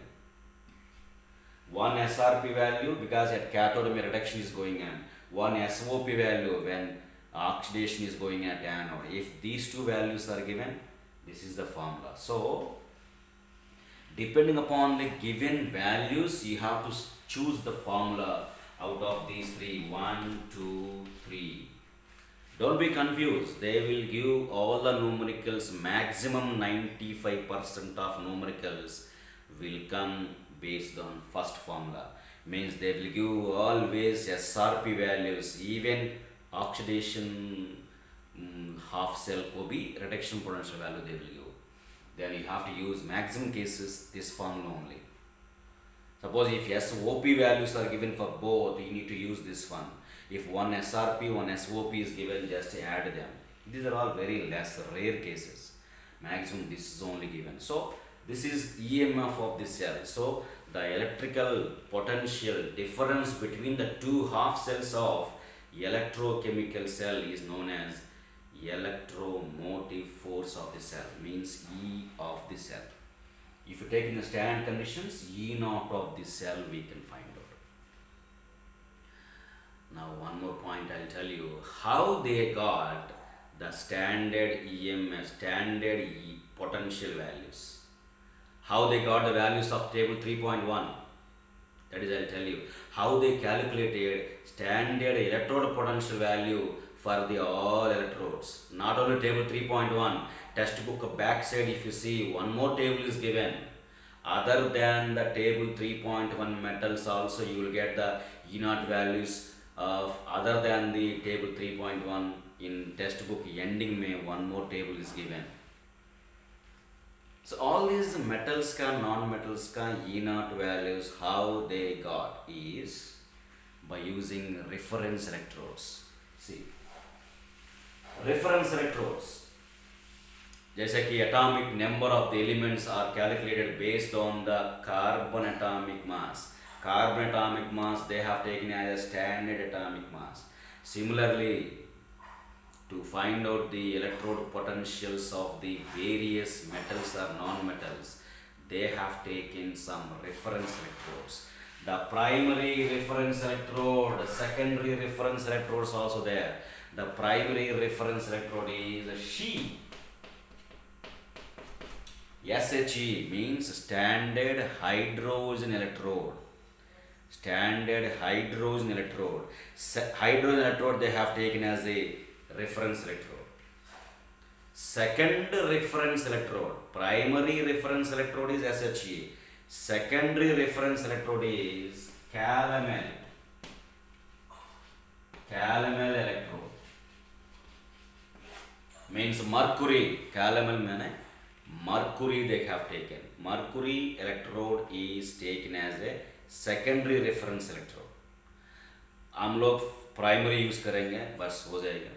S1: One SRP value because at cathode में reduction is going on, one SOP value when oxidation is going at anode. If these two values are given, this is the formula. So depending upon the given values, you have to choose the formula out of these three. 1, 2, 3. Don't be confused. They will give all the numericals. Maximum 95% of numericals will come based on first formula. Means they will give always SRP values. Even oxidation half cell को भी reduction potential value they will give. Then you have to use maximum cases this formula only. Suppose if SOP values are given for both, you need to use this one. If one SRP, one SOP is given, just add them. These are all very less rare cases. Maximum this is only given. So this is EMF of the cell. So the electrical potential difference between the two half cells of electrochemical cell is known as electromotive force of the cell, means E of the cell. If you take in the standard conditions, E naught of the cell we can find out. Now one more point I'll tell you how they got the standard EMF, standard potential values. How they got the values of table 3.1. That is, I'll tell you how they calculated standard electrode potential value for the all electrodes. Not only table 3.1, textbook backside if you see one more table is given. Other than the table 3.1 metals also you will get the E naught values of other than the table 3.1 in textbook ending में one more table is given. So all these metals का non-metals का E naught values how they got is by using reference electrodes. See, reference electrodes जैसे कि atomic number of the elements are calculated based on the carbon atomic mass. Carbon atomic mass they have taken as a standard atomic mass. Similarly, to find out the electrode potentials of the various metals or non-metals, they have taken some reference electrodes. The primary reference electrode, the secondary reference electrodes also there. The primary reference electrode is SHE. SHE means standard hydrogen electrode. standard hydrogen electrode. Hydrogen electrode they have taken as a reference electrode. Second reference electrode, primary reference electrode is SHE. Secondary reference electrode is calomel. Calomel electrode means mercury. Calomel means mercury they have taken. Mercury electrode is taken as a secondary reference electrode. हम लोग primary use करेंगे, बस हो जाएगा.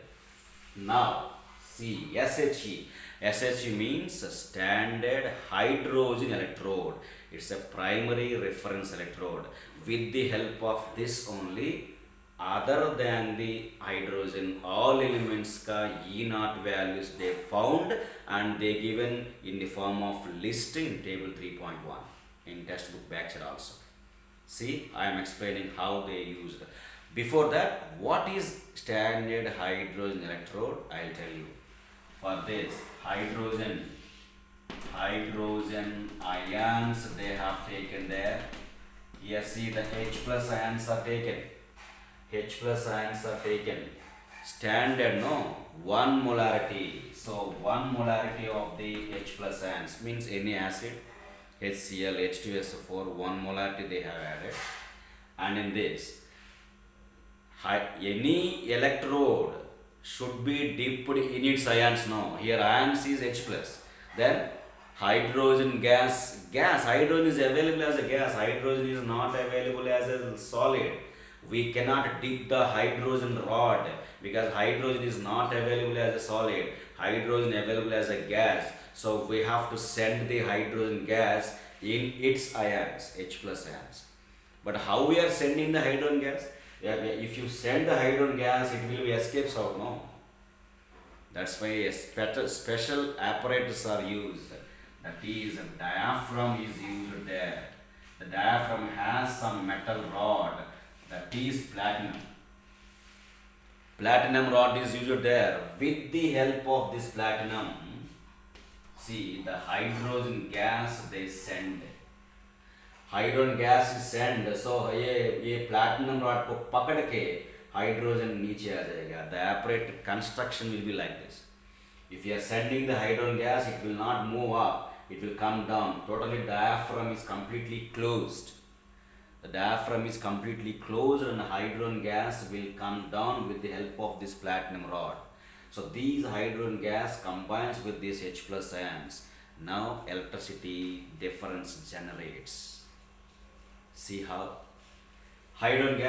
S1: Now see SHE. SHE means standard hydrogen electrode. It's a primary reference electrode. With the help of this only, other than the hydrogen, all elements ka E0 values they found and they given in the form of list in table 3.1 in textbook backside also. See, I am explaining how they used. Before that, what is standard hydrogen electrode? I'll tell you. For this hydrogen ions they have taken there. Here see the H plus ions are taken. H plus ions are taken. Standard no 1 molarity. So 1 molarity of the H plus ions means any acid HCl H2SO4 1 molarity they have added. And in this any electrode should be dipped in its ions. No, here ions is H plus. Then hydrogen gas. Hydrogen is available as a gas. Hydrogen is not available as a solid. We cannot dip the hydrogen rod because hydrogen is not available as a solid. Hydrogen available as a gas. So we have to send the hydrogen gas in its ions, H plus ions. But how we are sending the hydrogen gas? If you send the hydrogen gas, it will be escapes out, no? That's why a special apparatus are used. That is, a diaphragm is used there. The diaphragm has some metal rod. That is platinum. Platinum rod is used there. With the help of this platinum, see the hydrogen gas they send. Hydrogen gas is send. So ये platinum rod को पकड़ के hydrogen नीचे आ जाएगा. The apparatus construction will be like this. If you are sending the hydrogen gas it will not move up, it will come down. Totally diaphragm is completely closed. The diaphragm is completely closed and hydrogen gas will come down with the help of this platinum rod. So these hydrogen gas combines with these H plus ions. Now electricity difference generates. See how hydrogen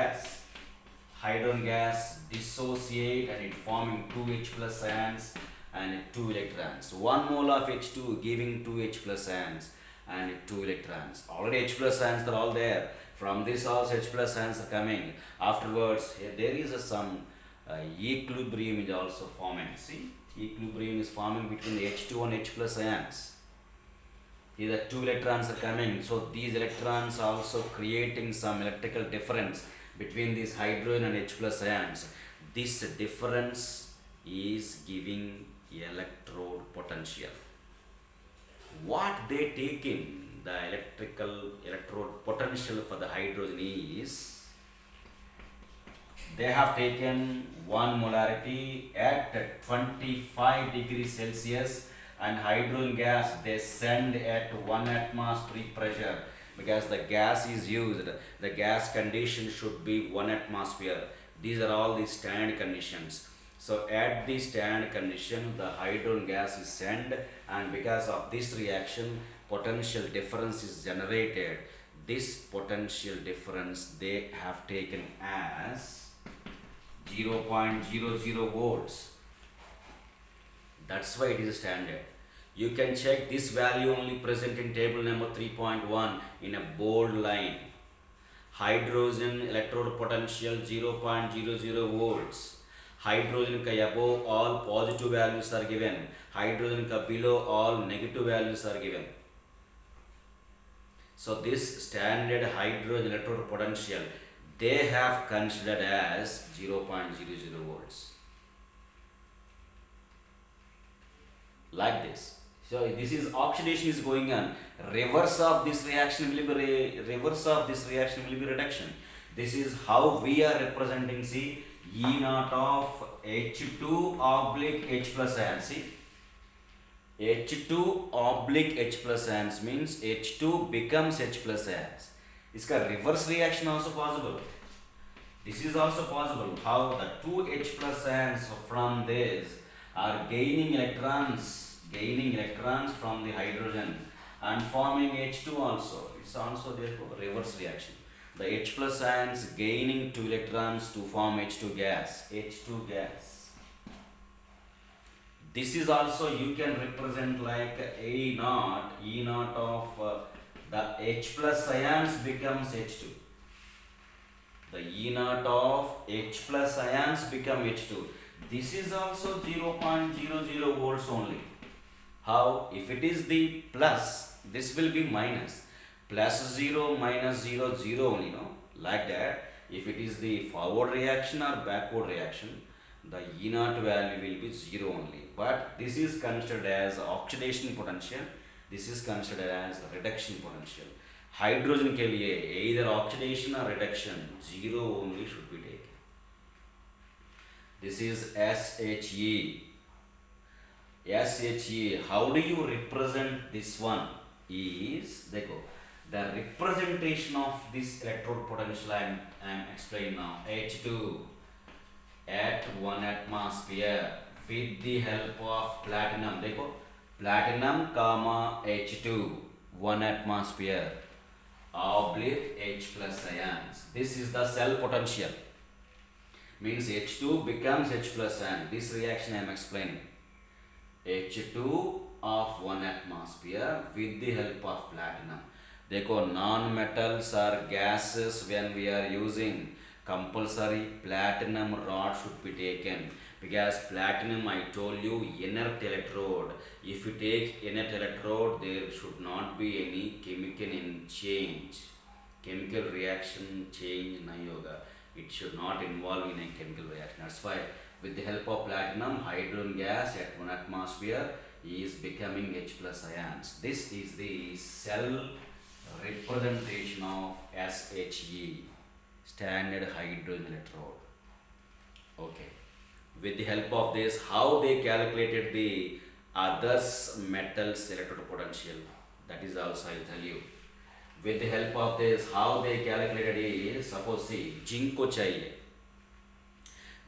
S1: gas dissociate and it forming 2 H plus ions and 2 electrons. 1 mole of H2 giving 2 H plus ions and 2 electrons. Already H plus ions are all there. From this also H plus ions are coming. Afterwards there is some equilibrium is also forming. See, equilibrium is forming between H2 and H plus ions. Here the 2 electrons are coming, so these electrons also creating some electrical difference between these hydrogen and H plus ions. This difference is giving electrode potential. What they take in the electrode potential for the hydrogen is they have taken 1 molarity at 25 degrees Celsius. And hydrogen gas they send at 1 atmospheric pressure because the gas is used. The gas condition should be 1 atmosphere. These are all the standard conditions. So at the standard condition the hydrogen gas is sent, and because of this reaction potential difference is generated. This potential difference they have taken as 0.00 volts. That's why it is standard. You can check this value only present in table number 3.1 in a bold line. Hydrogen electrode potential 0.00 volts. Hydrogen ka above all positive values are given. Hydrogen ka below all negative values are given. So this standard hydrogen electrode potential they have considered as 0.00 volts. Like this. So this is oxidation is going on. Reverse of this reaction will be reverse of this reaction will be reduction. This is how we are representing. See, E naught of H2 oblique H plus ion. See, H2 oblique H plus ions means H2 becomes H plus ions. इसका reverse reaction also possible. This is also possible. How the two H plus ions from this are gaining electrons from the hydrogen and forming H2 also. It's also therefore reverse reaction. The H plus ions gaining two electrons to form H2 gas. H2 gas. This is also you can represent like E naught of the H plus ions becomes H2. The E naught of H plus ions become H2. This is also 0.00 volts only. How? If it is the plus, this will be minus. Plus 0, minus 0, 0 only, no? Like that. If it is the forward reaction or backward reaction, the E naught value will be 0 only. But this is considered as oxidation potential. This is considered as reduction potential. Hydrogen के लिए either oxidation or reduction 0 only should be taken. This is SHE. SHE. How do you represent this one? Is देखो the representation of this electrode potential I am explaining now. H2 at 1 atmosphere with the help of platinum. देखो platinum comma H2 1 atmosphere oblique H plus ions. This is the cell potential. Means H2 becomes H plus ion. This reaction I am explaining. H2 of 1 atmosphere with the help of platinum. देखो non-metals or gases when we are using compulsory platinum rod should be taken. Because platinum, I told you, inert electrode. If you take inert electrode, there should not be any chemical reaction change na yoga. It should not involve in a chemical reaction. That's why with the help of platinum, hydrogen gas at 1 atmosphere is becoming H plus ions. This is the cell representation of SHE, standard hydrogen electrode. Okay. With the help of this, how they calculated the others metals electrode potential, that is also I will tell you. With the help of this, how they calculated is, suppose see, zinc को चाहिए,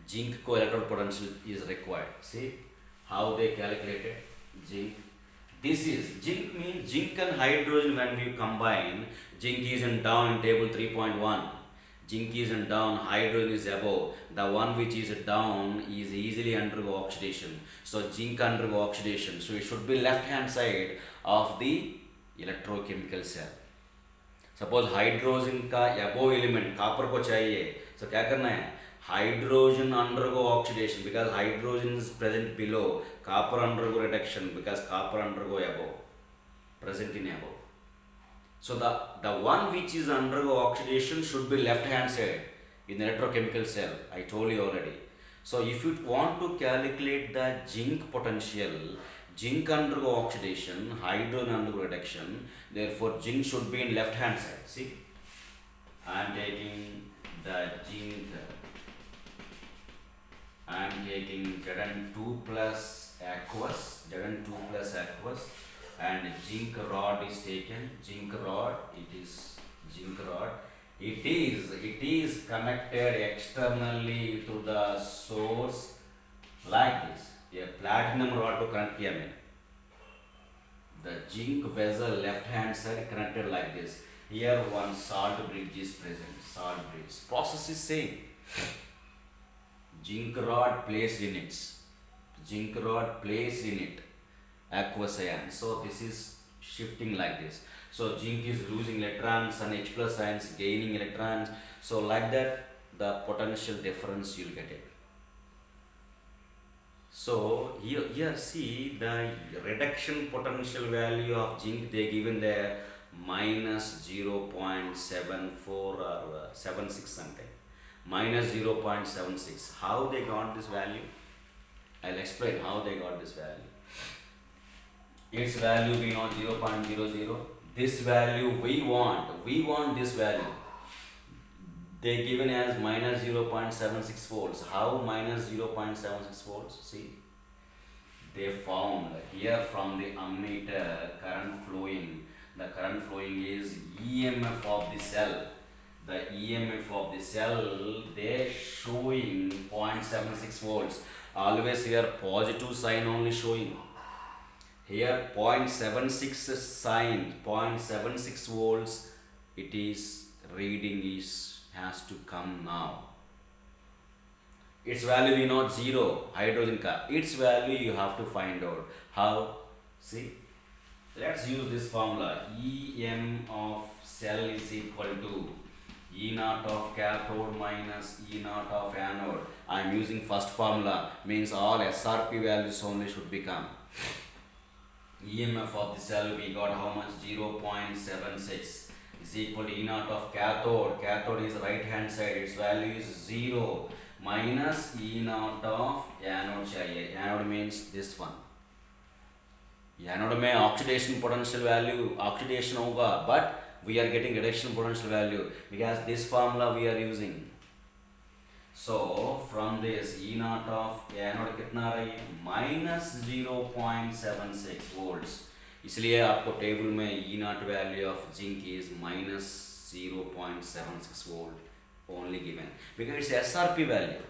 S1: zinc को electrode potential is required. See how they calculated zinc. This is zinc means zinc and hydrogen when we combine, zinc is in down in table 3.1. Zinc is in down, hydrogen is above. The one which is down is easily undergo oxidation. So zinc undergo oxidation. So it should be left hand side of the electrochemical cell. Suppose hydrogen का above element copper को चाहिए. So क्या करना है? Hydrogen undergo oxidation because hydrogen is present below. Copper undergo reduction because copper undergo above. Present in above. So the one which is undergo oxidation should be left hand side in the electrochemical cell. I told you already. So if you want to calculate the zinc potential, zinc undergo oxidation, hydrogen undergo reduction. Therefore zinc should be in left hand side. See, I am taking the zinc. I am taking Zn2 plus aqueous, Zn2 plus aqueous. And zinc rod is taken. Zinc rod, it is zinc rod. It is connected externally to the source like this. A platinum rod to connect here. The zinc vessel left hand side connected like this. Here one salt bridge is present. Salt bridge. Process is same. Zinc rod placed in it. Zinc rod placed in it. Aqueous ion. So this is shifting like this. So zinc is losing electrons and H plus ions gaining electrons. So like that the potential difference you'll get it. So here see the reduction potential value of zinc they given there minus 0.74 or 76 something. Minus 0.76. How they got this value? I'll explain how they got this value. its value be not 0.00. This value we want this value. They given as minus 0.76 volts. How minus 0.76 volts? See, they found here from the ammeter current flowing. The current flowing is EMF of the cell. The EMF of the cell, they showing 0.76 volts. Always here positive sign only showing. Here 0.76 sign, 0.76 volts, it is reading is has to come now. Its value we know 0, hydrogen ka. Its value you have to find out. How? See, let's use this formula. EM of cell is equal to E naught of cathode minus E naught of anode. I am using first formula, means all SRP values only should become. EMF of the cell we got how much? 0.76 is equal to E naught of cathode. Cathode is right hand side, its value is 0 minus E naught of anode चाहिए. Anode means this one. Anode में oxidation potential value oxidation होगा, but we are getting reduction potential value because this formula we are using. So from this E naught of anode कितना रही है? minus 0.76 volts. इसलिए आपको table में E naught value of zinc is minus 0.76 volt only given because it's SRP value.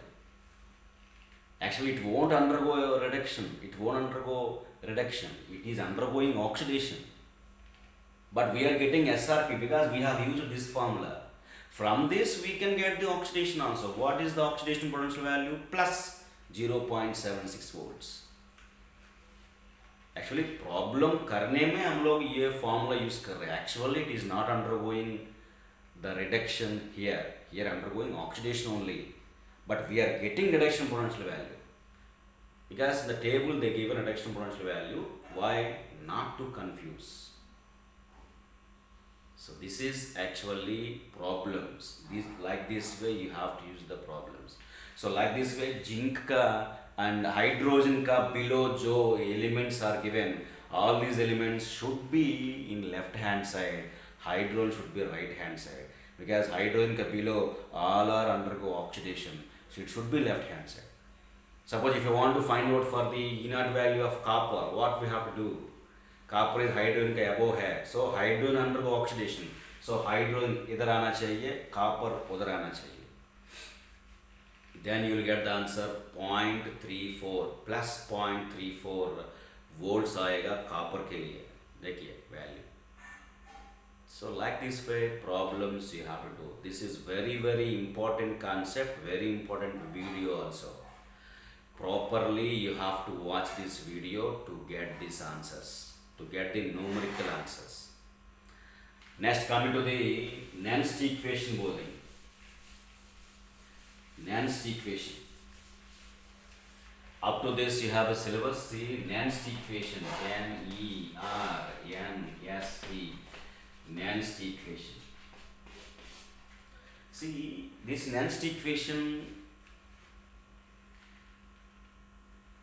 S1: Actually, it won't undergo a reduction. It won't undergo reduction. It is undergoing oxidation. But we are getting SRP because we have used this formula. From this we can get the oxidation also. What is the oxidation potential value? Plus 0.76 volts. Actually problem करने में हम लोग ये formula use कर रहे हैं. Actually it is not undergoing the reduction here. Here undergoing oxidation only. But we are getting reduction potential value. Because in the table they given reduction potential value. Why? Not to confuse. So this is actually problems. Like this way you have to use the problems. So like this way zinc ka and hydrogen ka below jo elements are given, all these elements should be in left hand side, hydrogen should be right hand side, because hydrogen ka below all are undergo oxidation, so it should be left hand side. Suppose if you want to find out for the E naught value of copper, what we have to do? Copper is hydrogen के above है, so hydrogen undergo oxidation, so hydrogen इधर आना चाहिए, copper उधर आना चाहिए. Then you will get the answer 0.34 plus 0.34 volts आएगा copper के लिए. देखिए value. So like this way problems you have to do. This is very important concept, very important video also. Properly you have to watch this video to get these answers, to get the numerical answers. Next coming to the Nernst equation बोल देंगे. Nernst equation. Up to this you have a syllabus. See Nernst equation, N-E-R-N-S-T, Nernst equation. See this Nernst equation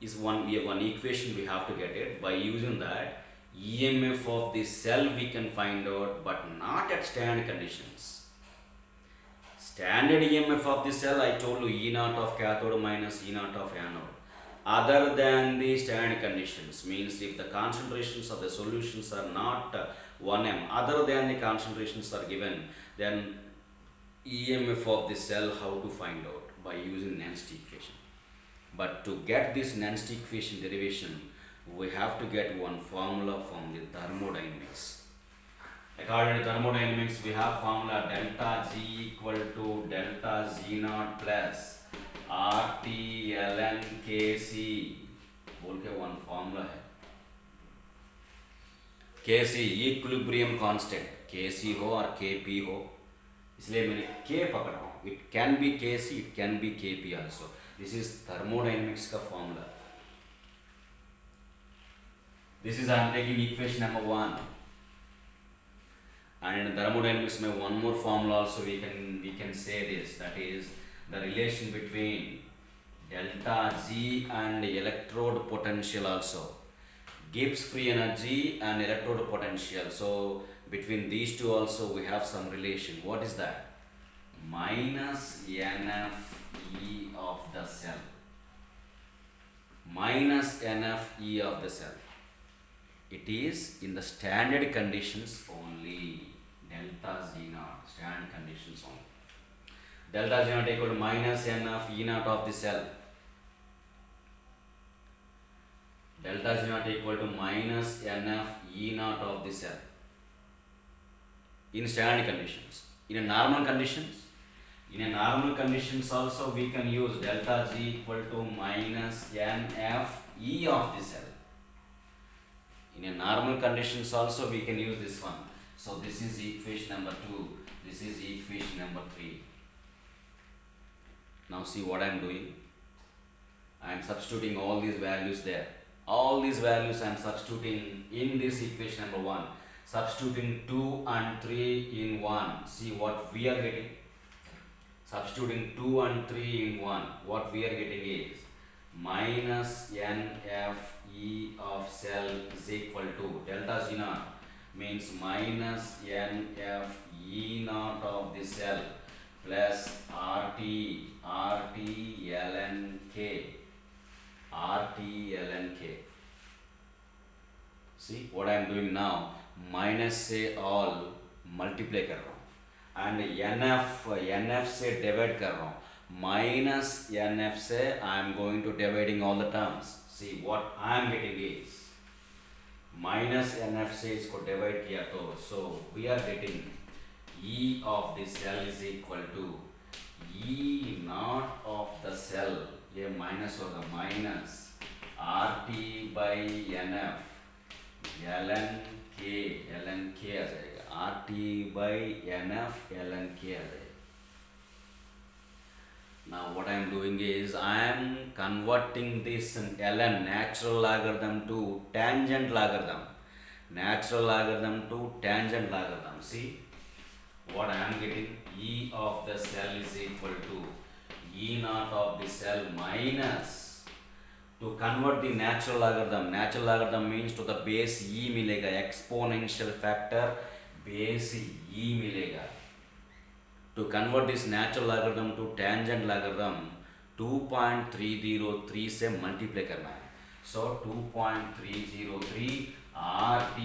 S1: is one equation we have to get it. By using that, EMF of the cell we can find out, but not at standard conditions. Standard EMF of the cell, I told you E naught of cathode minus E naught of anode. Other than the standard conditions, means if the concentrations of the solutions are not 1m, other than the concentrations are given, then EMF of the cell how to find out? By using Nernst equation. But to get this Nernst equation derivation, we have to get one formula from the thermodynamics. According to thermodynamics, we have formula delta G equal to delta Z naught plus RT ln Kc बोल के one formula है. Kc equilibrium constant, Kc हो और Kp हो, इसलिए मैंने K पकड़ा हूँ. It can be Kc, it can be Kp also. This is thermodynamics का formula. This is I am taking equation number 1. And in thermodynamics में one more formula also we can say this, that is the relation between delta G and electrode potential also. Gibbs free energy and electrode potential. So between these two also we have some relation. What is that? Minus NF E of the cell. Minus NF E of the cell. It is in the standard conditions only. Delta Z naught. Standard conditions only. Delta Z naught equal to minus NF E naught of the cell. Delta Z naught equal to minus NF E naught of the cell. In standard conditions. In a normal conditions also we can use delta G equal to minus NF E of the cell. In a normal conditions also we can use this one. So this is equation number 2. This is equation number 3. Now see what I am doing. I am substituting all these values there. All these values I am substituting in this equation number 1. Substituting 2 and 3 in 1. See what we are getting. Substituting 2 and 3 in 1. What we are getting is minus NF E of cell is equal to delta Z naught means minus NF E naught of the cell plus RT ln K. See what I am doing now, minus से all multiply कर रहा हूँ and NF से divide कर रहा हूँ. Minus NF से I am going to dividing all the terms. See what I am getting is minus NF से इसको divide किया तो so we are getting E of the cell is equal to E naught of the cell. ये minus होगा minus RT by NF ln K आ जाएगा. RT by NF ln K आ जाएगा. Now what I am doing is I am converting this ln natural logarithm to tangent logarithm. Natural logarithm to tangent logarithm. See what I am getting, E of the cell is equal to E naught of the cell minus, to convert the natural logarithm means to the base E मिलेगा, exponential factor base E मिलेगा. To convert this natural logarithm to tangent logarithm 2.303 से multiply करना है. So 2.303 RT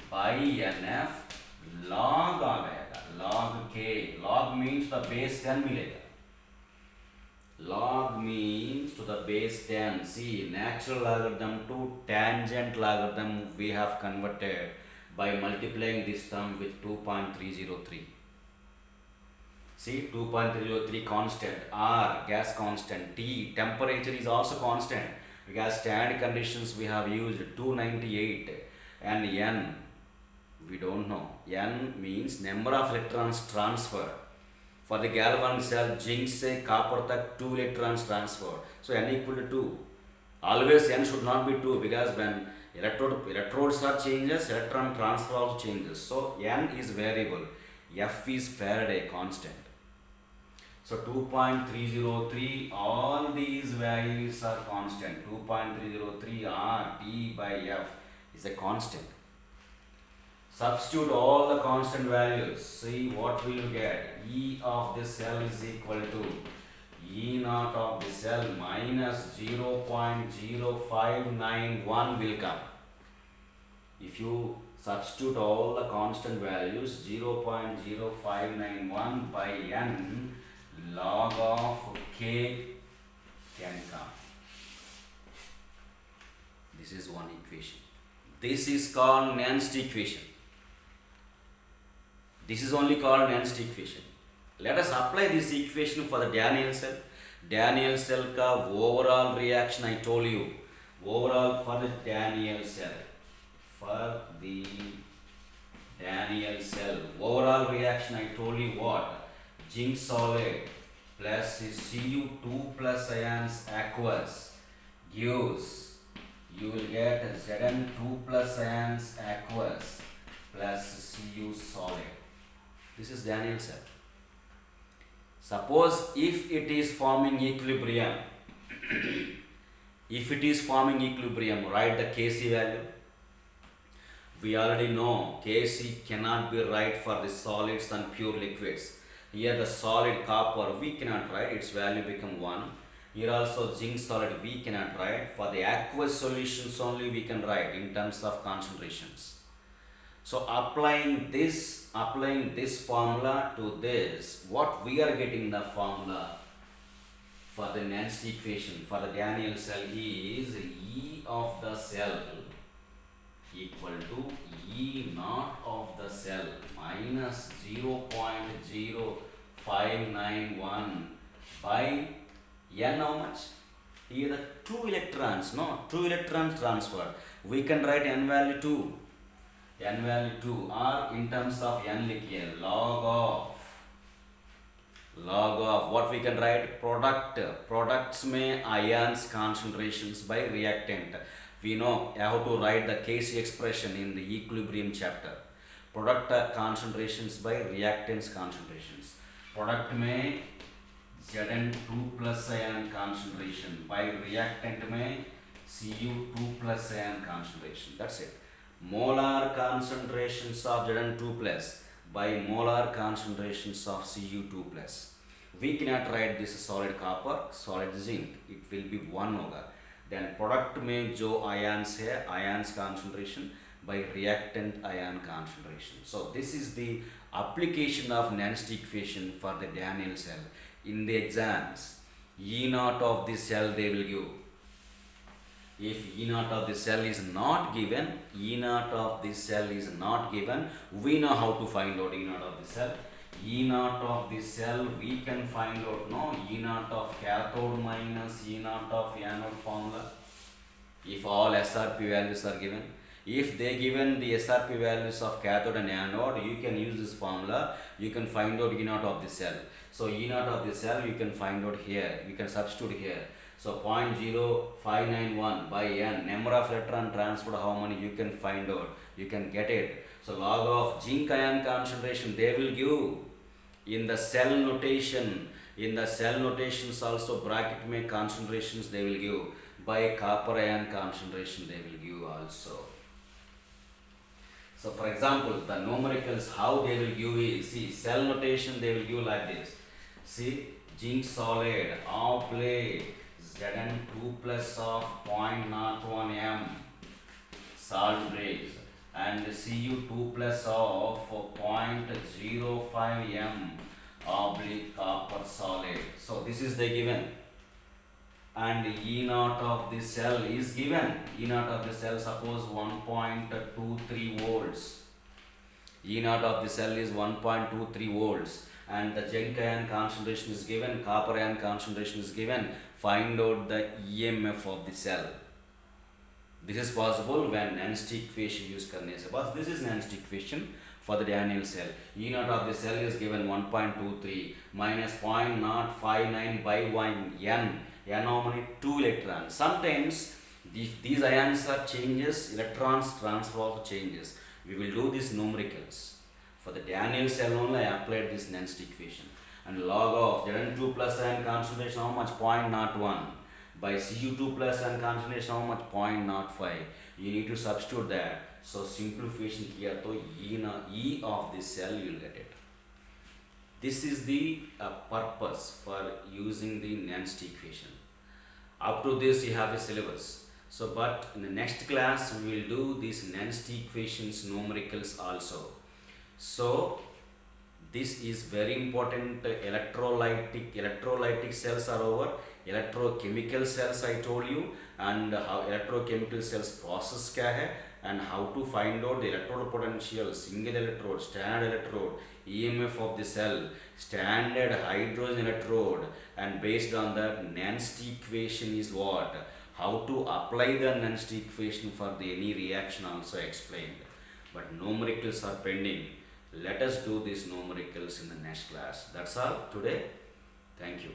S1: by NF log uh गएगा, log K. Log means the base 10 मिलेगा. Log means to the base 10. See, natural logarithm to tangent logarithm we have converted by multiplying this term with 2.303. See, 2.303 constant, R gas constant, T temperature is also constant because standard conditions we have used 298 and N we don't know. N means number of electrons transferred. For the galvanic cell, zinc से copper तक 2 electrons transferred. So N equal to 2. Always N should not be 2 because when electrodes are changes, electron transfer also changes. So N is variable. F is Faraday constant. So 2.303, all these values are constant. 2.303 R T by F is a constant. Substitute all the constant values. See what we will get. E of the cell is equal to E naught of the cell minus 0.0591 will come. If you substitute all the constant values, 0.0591 by N log of K can come. This is one equation. This is called Nernst equation. This is only called Nernst equation. Let us apply this equation for the Daniell cell. Daniell cell का overall reaction I told you. Overall for the Daniell cell. For the Daniell cell. Overall reaction I told you what? Zinc solid plus Cu2 plus ions aqueous gives, you will get Zn2 plus ions aqueous plus Cu solid. This is Daniell cell. Suppose if it is forming equilibrium, If it is forming equilibrium, write the Kc value. We already know Kc cannot be right for the solids and pure liquids. Here the solid copper we cannot write, its value become 1. Here also zinc solid we cannot write. For the aqueous solutions only we can write in terms of concentrations. So applying this formula to this, what we are getting the formula for the Nernst equation for the Daniell cell is E of the cell equal to E naught of the cell minus 0.0591 by N how much? Here the 2 electrons, no? 2 electrons transferred. We can write N value 2. N value 2 or in terms of N लिखिए log of what we can write products में ions concentrations by reactant. We know how to write the Kc expression in the equilibrium chapter. Product concentrations by reactants concentrations. Product में Zn2 plus ion concentration by reactant में Cu2 plus ion concentration. That's it. Molar concentrations of Zn2 plus by molar concentrations of Cu2 plus. We cannot write this solid copper, solid zinc. It will be 1 होगा. Then product में जो ions है, ions concentration by reactant ion concentration. So this is the application of Nernst equation for the Daniell cell. In the exams, E naught of the cell they will give. If E naught of the cell is not given, we know how to find out E naught of the cell. E naught of the cell we can find out, no? E naught of cathode minus E naught of anode formula. If all SRP values are given, if they given the SRP values of cathode and anode, you can use this formula, you can find out E naught of the cell. So E naught of the cell you can find out here, you can substitute here. So 0.0591 by N, number of electron transferred, how many you can find out, you can get it. So log of zinc ion concentration they will give in the cell notation. In the cell notations also bracket में concentrations they will give. By copper ion concentration they will give also. So for example, the numericals how they will give is, see, cell notation they will give like this. See, zinc solid of plate Zn2 plus of 0.01 m salt base and Cu2 plus of 0.05 m oblique copper solid. So this is the given, and E naught of the cell is given. E naught of the cell suppose 1.23 volts. E naught of the cell is 1.23 volts and the zinc ion concentration is given, copper ion concentration is given. Find out the EMF of the cell. This is possible when Nernst equation use करने से. But this is Nernst equation for the Daniell cell. E naught of the cell is given 1.23 minus 0.059 by 1 N. N how many? 2 electrons. Sometimes if these ions are changes, electrons transfer also changes. We will do these numericals. For the Daniell cell only I applied this Nernst equation. And log of Zn2 plus ion concentration how much? 0.01 by Cu2 plus ion concentration how much? 0.05. You need to substitute that. So simplification किया तो E of the cell you will get it. This is the purpose for using the Nernst equation. Up to this you have a syllabus. So but in the next class we will do these Nernst equations numericals also. So this is very important. Electrolytic cells are over. Electrochemical cells I told you, and how electrochemical cells process क्या है, and how to find out the electrode potential, single electrode, standard electrode, EMF of the cell, standard hydrogen electrode, and based on that Nernst equation is what, how to apply the Nernst equation for the any reaction also explained. But numericals are pending. Let us do these numericals in the next class. That's all today. Thank you.